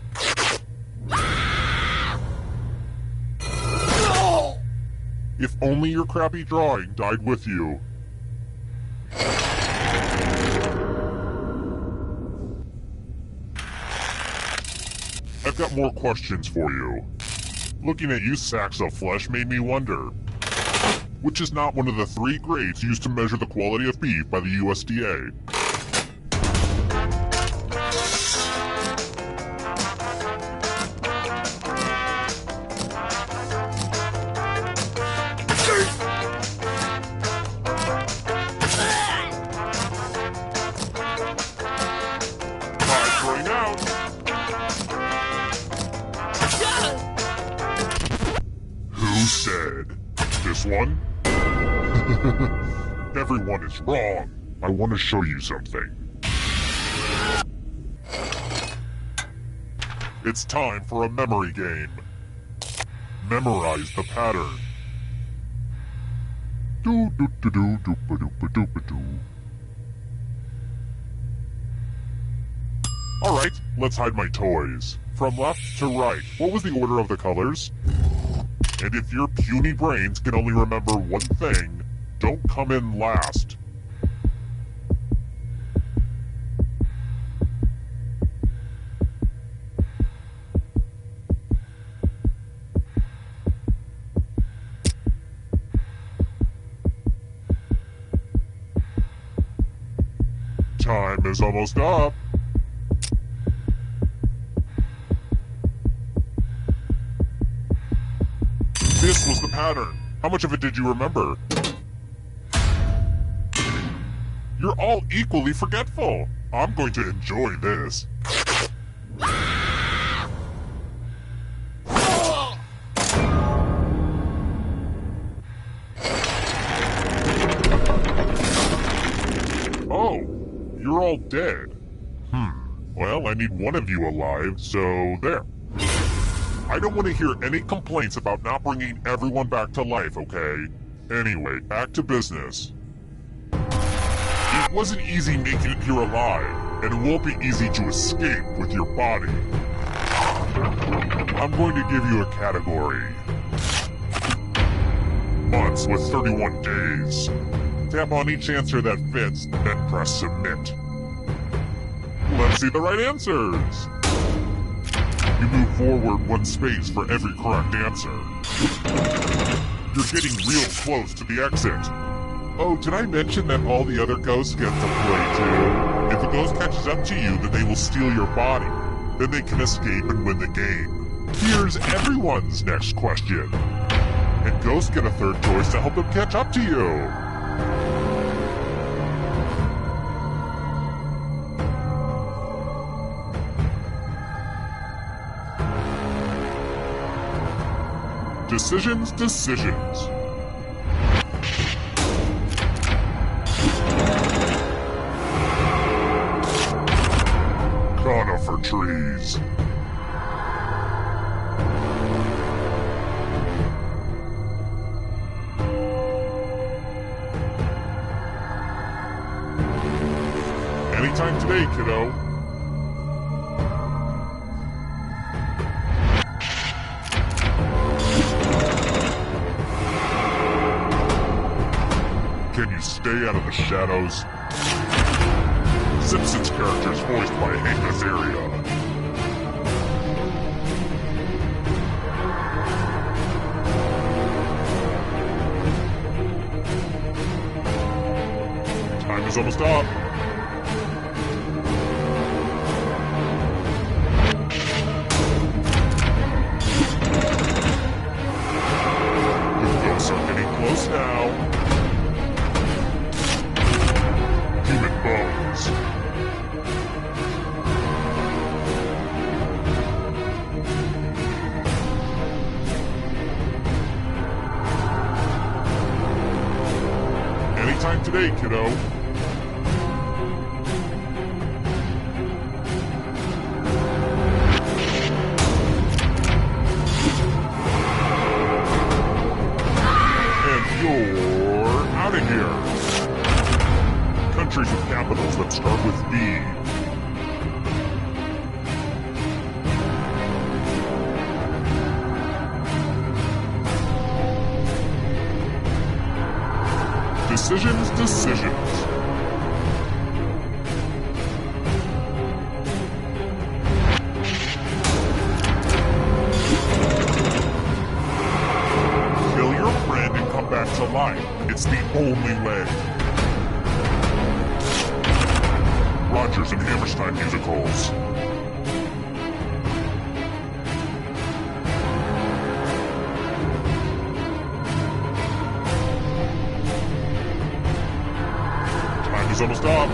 If only your crappy drawing died with you. I've got more questions for you. Looking at you sacks of flesh made me wonder, which is not one of the 3 grades used to measure the quality of beef by the USDA? Who said? This one? Everyone is wrong. I want to show you something. It's time for a memory game. Memorize the pattern. Do do do do do ba do ba do ba do. Alright, let's hide my toys. From left to right, what was the order of the colors? And if your puny brains can only remember one thing, don't come in last. Time is almost up. This was the pattern. How much of it did you remember? You're all equally forgetful. I'm going to enjoy this. Oh, you're all dead. Well, I need one of you alive, so there. I don't want to hear any complaints about not bringing everyone back to life, okay? Anyway, back to business. It wasn't easy making it here alive, and it won't be easy to escape with your body. I'm going to give you a category. Months with 31 days. Tap on each answer that fits, then press submit. Let's see the right answers. You move forward 1 space for every correct answer. You're getting real close to the exit. Oh, did I mention that all the other ghosts get to play too? If a ghost catches up to you, then they will steal your body. Then they can escape and win the game. Here's everyone's next question. And ghosts get a third choice to help them catch up to you. Decisions. Conifer trees. Anytime today, kiddo. Can you stay out of the shadows? Simpsons characters voiced by Hank Azaria. Time is almost up. The ghosts are getting close now. Human bones. Anytime today, kiddo. And you're out of here. Countries with capitals that start with B. Decisions. Kill your friend and come back to life. It's the only way. Rodgers and Hammerstein musicals. Time is almost up.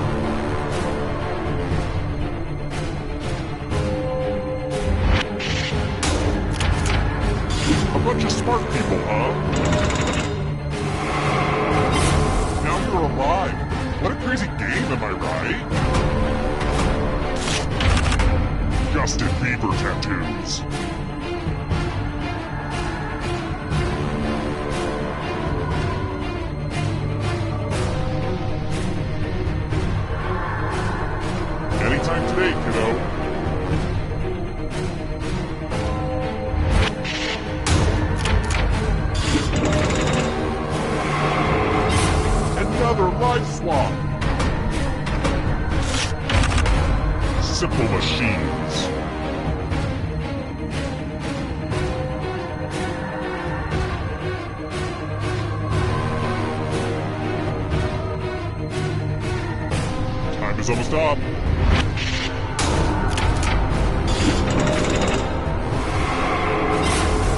A bunch of smart people, huh? Now you're alive. What a crazy game, am I right? Justin Bieber tattoos. Anytime today, kiddo. Another life swap. Simple machines. Time is almost up.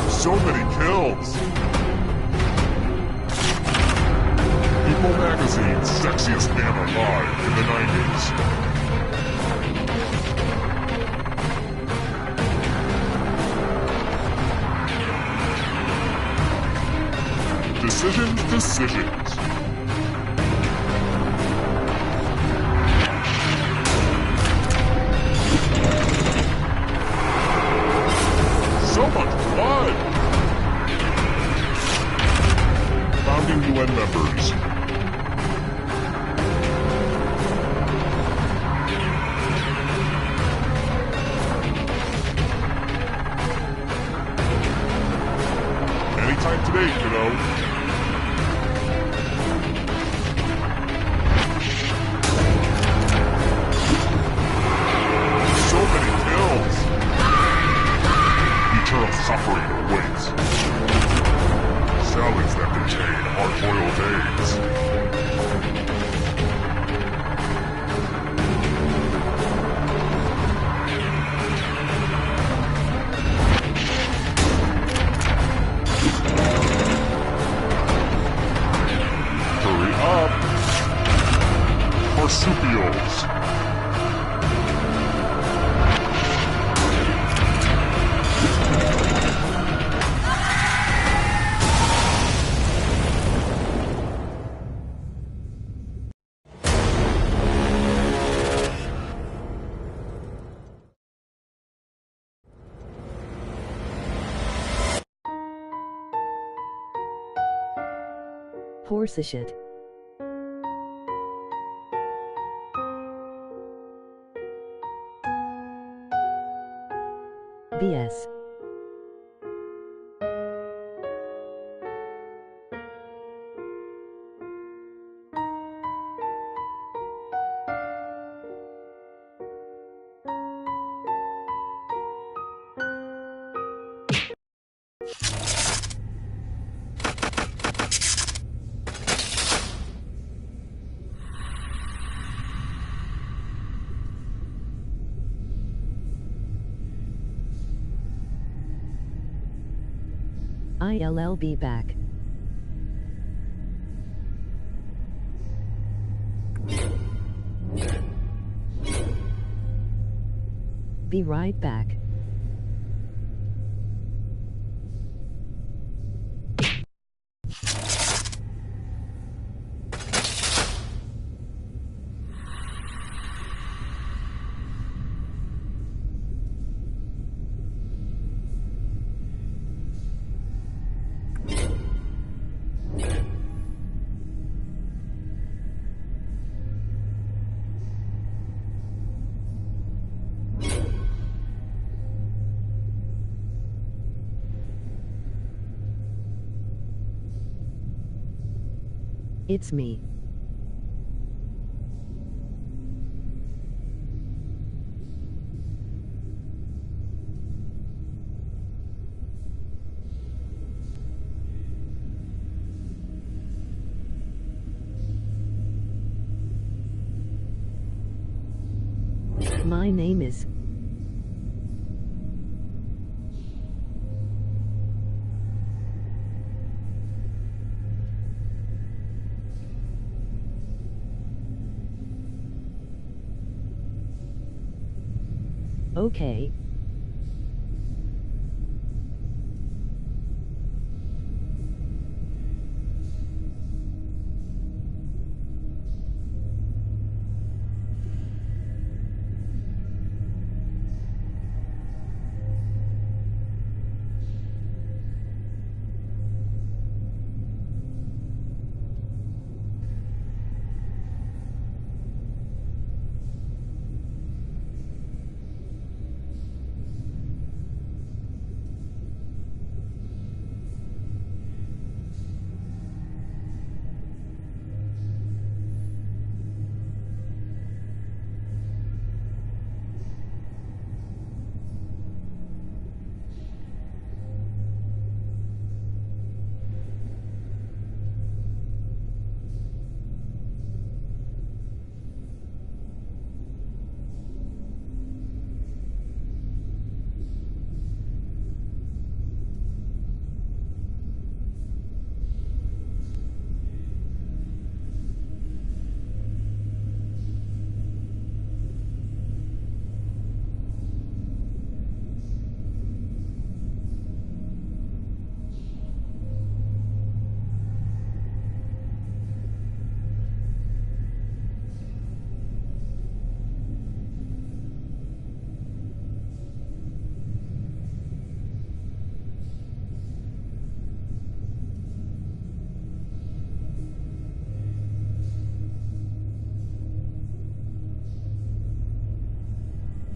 So many kills. People Magazine's sexiest man alive in the 90s. Decisions. So much blood! Founding UN members. Anytime today, kiddo. Suffering awaits. Salads that contain hard-boiled eggs. up. Marsupials. Horseshit. BS. ILL be back. Be right back. It's me. My name is... Okay.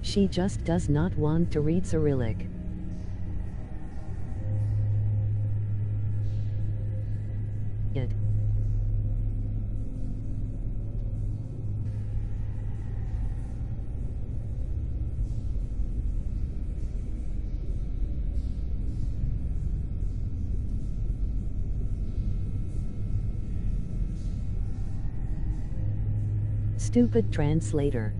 She just does not want to read Cyrillic. It. Stupid translator.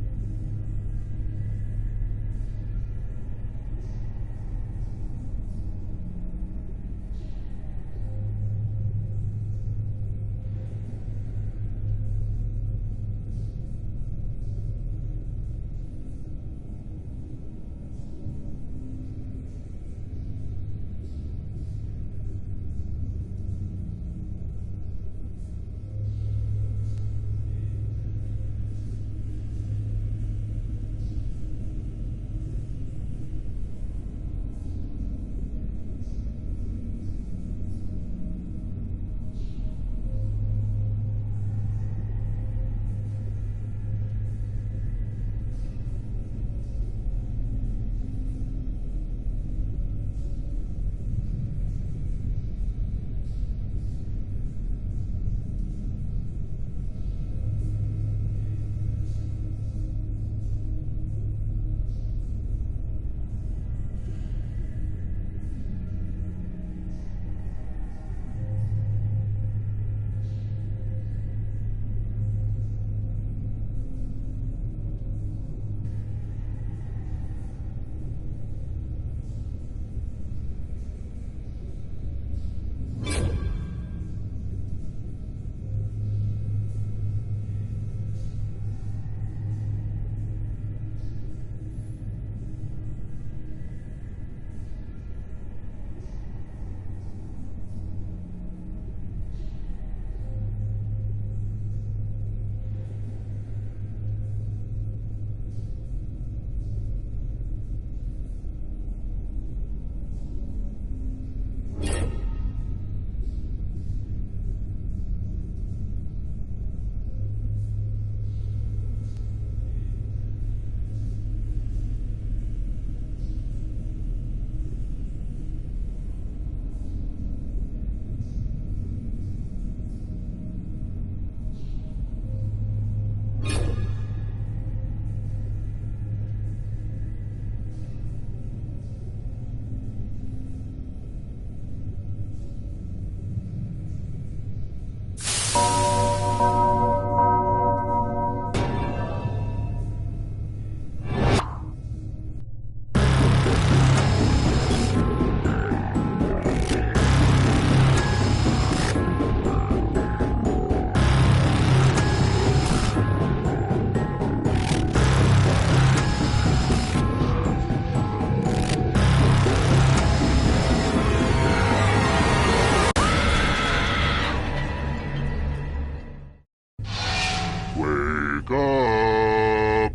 Wake up!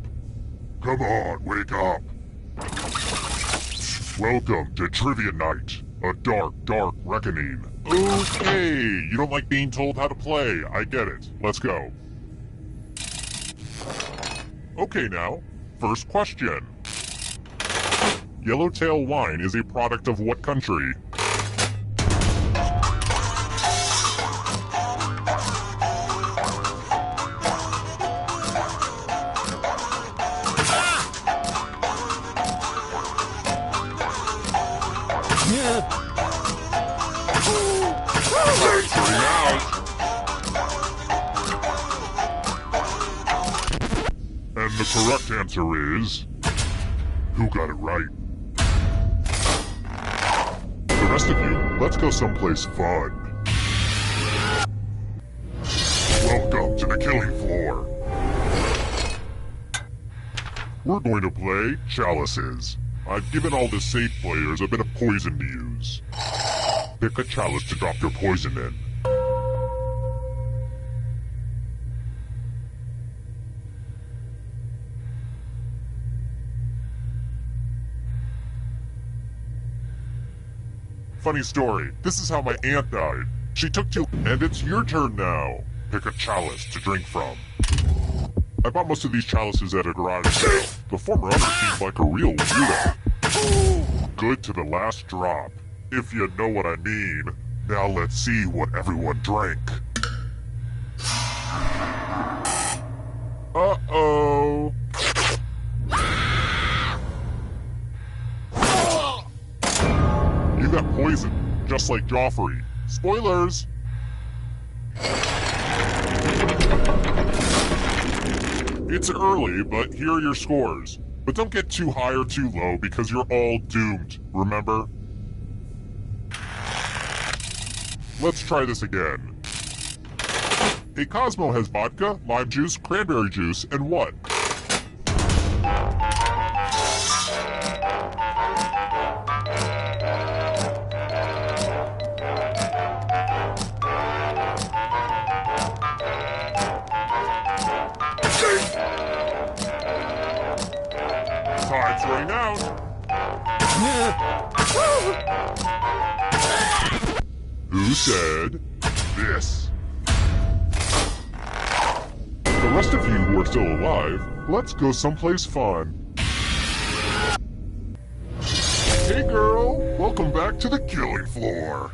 Come on, wake up! Welcome to Trivia Night, a dark, dark reckoning. Okay, you don't like being told how to play. I get it. Let's go. Okay now, first question. Yellowtail wine is a product of what country? And the correct answer is... who got it right? The rest of you, let's go someplace fun. Welcome to the killing floor. We're going to play Chalices. I've given all the safe players a bit of poison to use. Pick a chalice to drop your poison in. Funny story, this is how my aunt died. She took two, and it's your turn now. Pick a chalice to drink from. I bought most of these chalices at a garage sale. The former owner seemed like a real weirdo. Good to the last drop, if you know what I mean. Now let's see what everyone drank. Uh-oh. You got poisoned, just like Joffrey. Spoilers! It's early, but here are your scores. But don't get too high or too low because you're all doomed, remember? Let's try this again. A Cosmo has vodka, lime juice, cranberry juice, and what? Time's running out. Who said this? The rest of you who are still alive, let's go someplace fun. Hey girl, welcome back to the killing floor.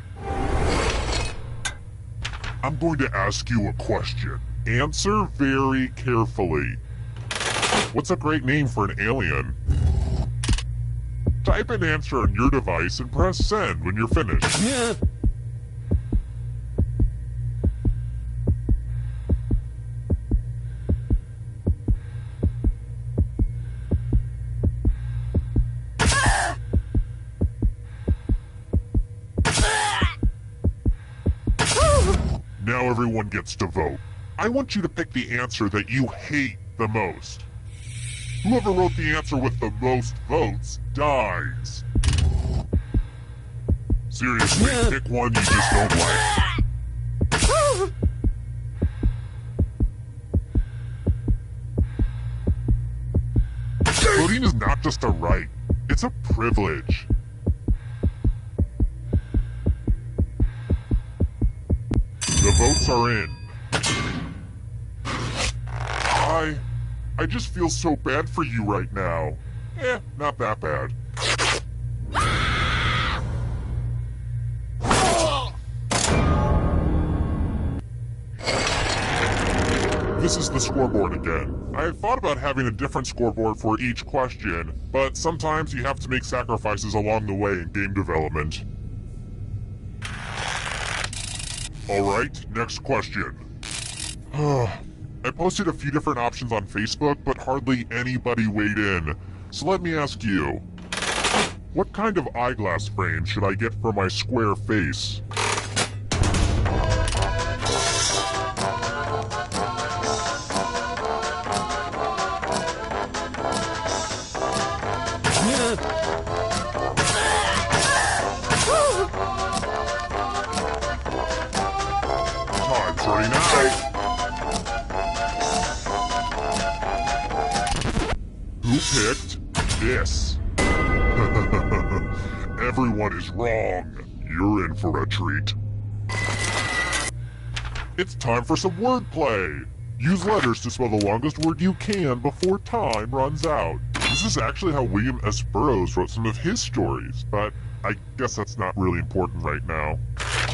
I'm going to ask you a question. Answer very carefully. What's a great name for an alien? Type an answer on your device and press send when you're finished. Now everyone gets to vote. I want you to pick the answer that you hate the most. Whoever wrote the answer with the most votes dies. Seriously, pick one you just don't like. Voting is not just a right, it's a privilege. The votes are in. I just feel so bad for you right now. Not that bad. This is the scoreboard again. I had thought about having a different scoreboard for each question, but sometimes you have to make sacrifices along the way in game development. Alright, next question. I posted a few different options on Facebook, but hardly anybody weighed in. So let me ask you. What kind of eyeglass frame should I get for my square face? Time's running out. Who picked this? Everyone is wrong. You're in for a treat. It's time for some wordplay. Use letters to spell the longest word you can before time runs out. This is actually how William S. Burroughs wrote some of his stories, but I guess that's not really important right now.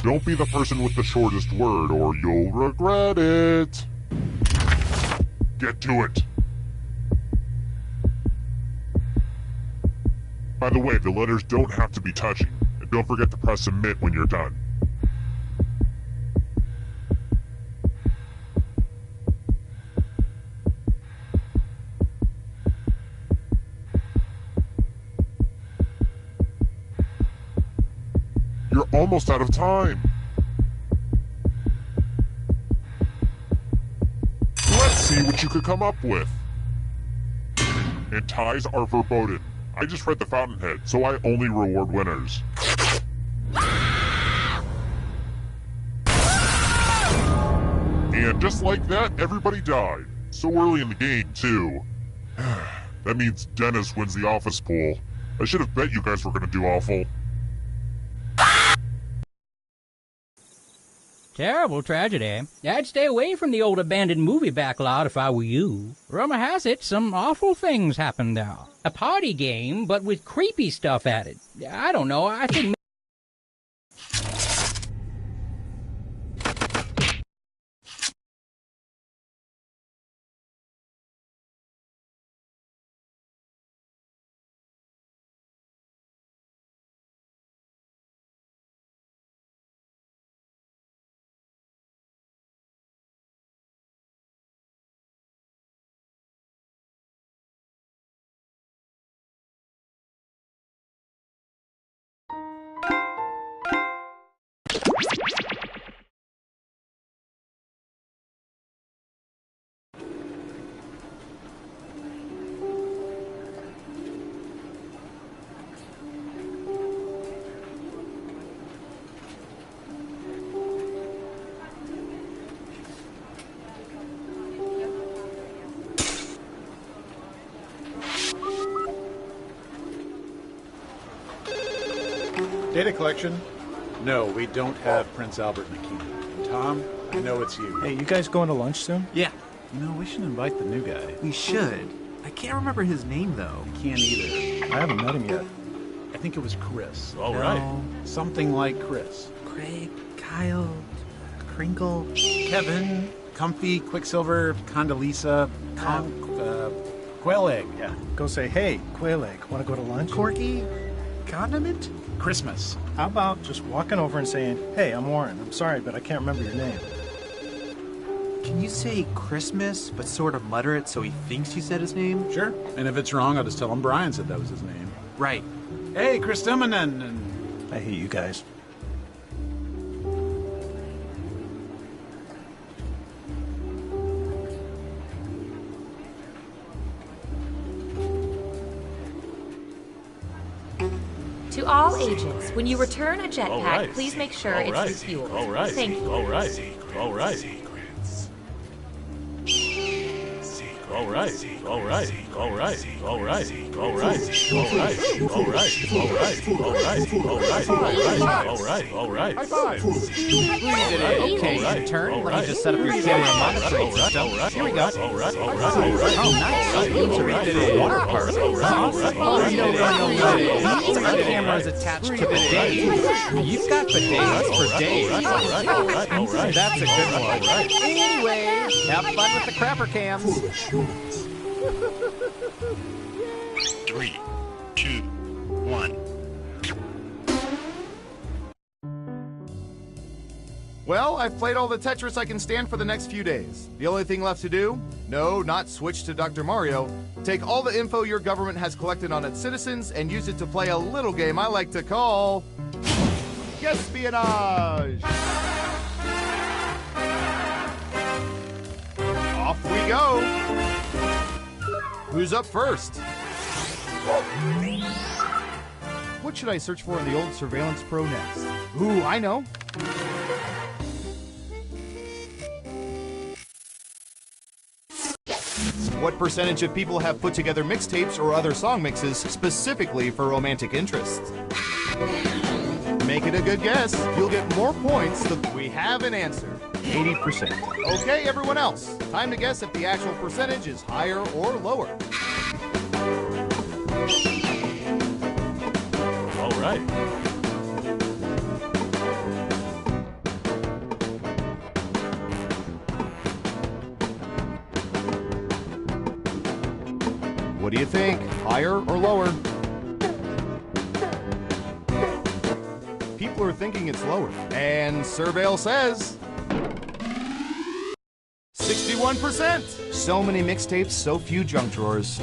Don't be the person with the shortest word or you'll regret it. Get to it. By the way, the letters don't have to be touching, and don't forget to press submit when you're done. You're almost out of time. Let's see what you could come up with. And ties are verboten. I just read the Fountainhead, so I only reward winners. And just like that, everybody died. So early in the game, too. That means Dennis wins the office pool. I should have bet you guys were gonna do awful. Terrible tragedy. I'd stay away from the old abandoned movie backlot if I were you. Rumor has it some awful things happened there. A party game, but with creepy stuff added. I don't know, I think... Data collection? No, we don't have Prince Albert McKee. Tom, I know it's you. Hey, you guys going to lunch soon? Yeah. You know, we should invite the new guy. We should. I can't remember his name, though. Can't either. I haven't met him yet. I think it was Chris. All right. Something like Chris. Craig, Kyle, Crinkle. Kevin, Comfy, Quicksilver, Condoleezza, Quail Egg. Yeah. Go say, hey, Quail Egg, want to go to lunch? Corky, Condiment? Christmas. How about just walking over and saying, hey, I'm Warren. I'm sorry, but I can't remember your name. Can you say Christmas, but sort of mutter it so he thinks you said his name? Sure. And if it's wrong, I'll just tell him Brian said that was his name. Right. Hey, Chris and I hate you guys. To all agents, when you return a jetpack, please make sure it's refueled. Thank you. All right. High five. Okay, turn. Let me just set up your camera monitoring system. Here we go. Oh, nice. Water park. Oh, no. Our camera is attached to the bidets. You've got bidets for days. That's a good one. Anyway, have fun with the crapper cams. 3, 2, 1. Well, I've played all the Tetris I can stand for the next few days. The only thing left to do? No, not switch to Dr. Mario. Take all the info your government has collected on its citizens and use it to play a little game I like to call... Espionage! Off we go! Who's up first? What should I search for in the old Surveillance Pro next? Ooh, I know! What percentage of people have put together mixtapes or other song mixes specifically for romantic interests? Make it a good guess. You'll get more points. We have an answer. 80%. Okay, everyone else. Time to guess if the actual percentage is higher or lower. All right. What do you think? Higher or lower? People are thinking it's lower. And Surveil says 61%. So many mixtapes, so few junk drawers.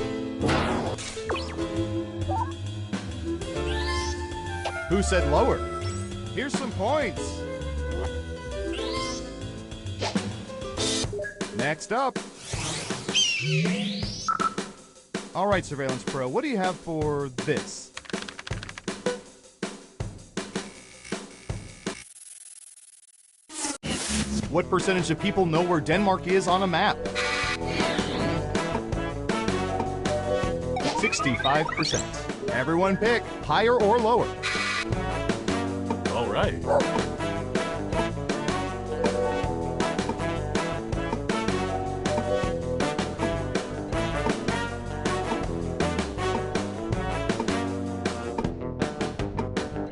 Who said lower? Here's some points. Next up. All right, Surveillance Pro, what do you have for this? What percentage of people know where Denmark is on a map? 65%. Everyone pick higher or lower. All right.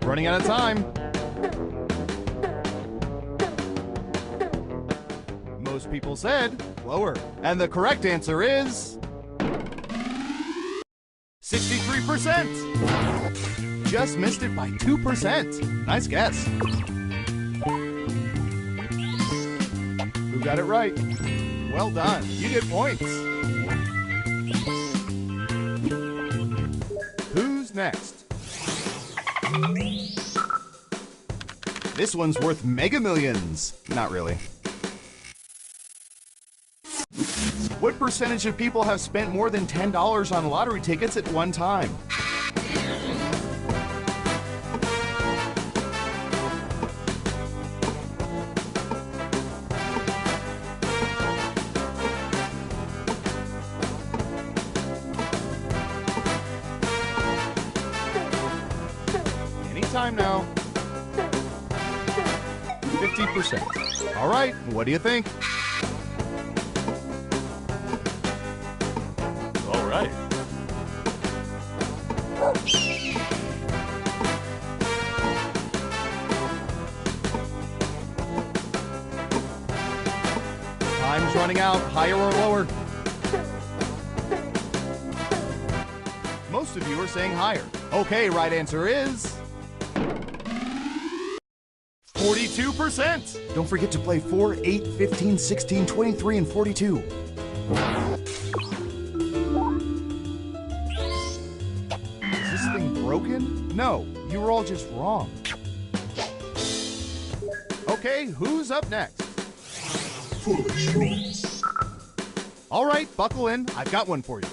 Running out of time. Most people said lower. And the correct answer is 63%. Just missed it by 2%. Nice guess. Who got it right? Well done. You get points. Who's next? This one's worth mega millions. Not really. What percentage of people have spent more than $10 on lottery tickets at one time? Anytime now. 50%. All right, what do you think? All right. Time's running out. Higher or lower? Most of you are saying higher. Okay, right answer is 42%. Don't forget to play 4, 8, 15, 16, 23, and 42. Is this thing broken? No, you were all just wrong. Okay, who's up next? All right, buckle in. I've got one for you.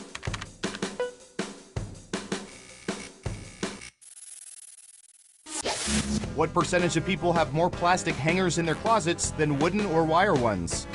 What percentage of people have more plastic hangers in their closets than wooden or wire ones?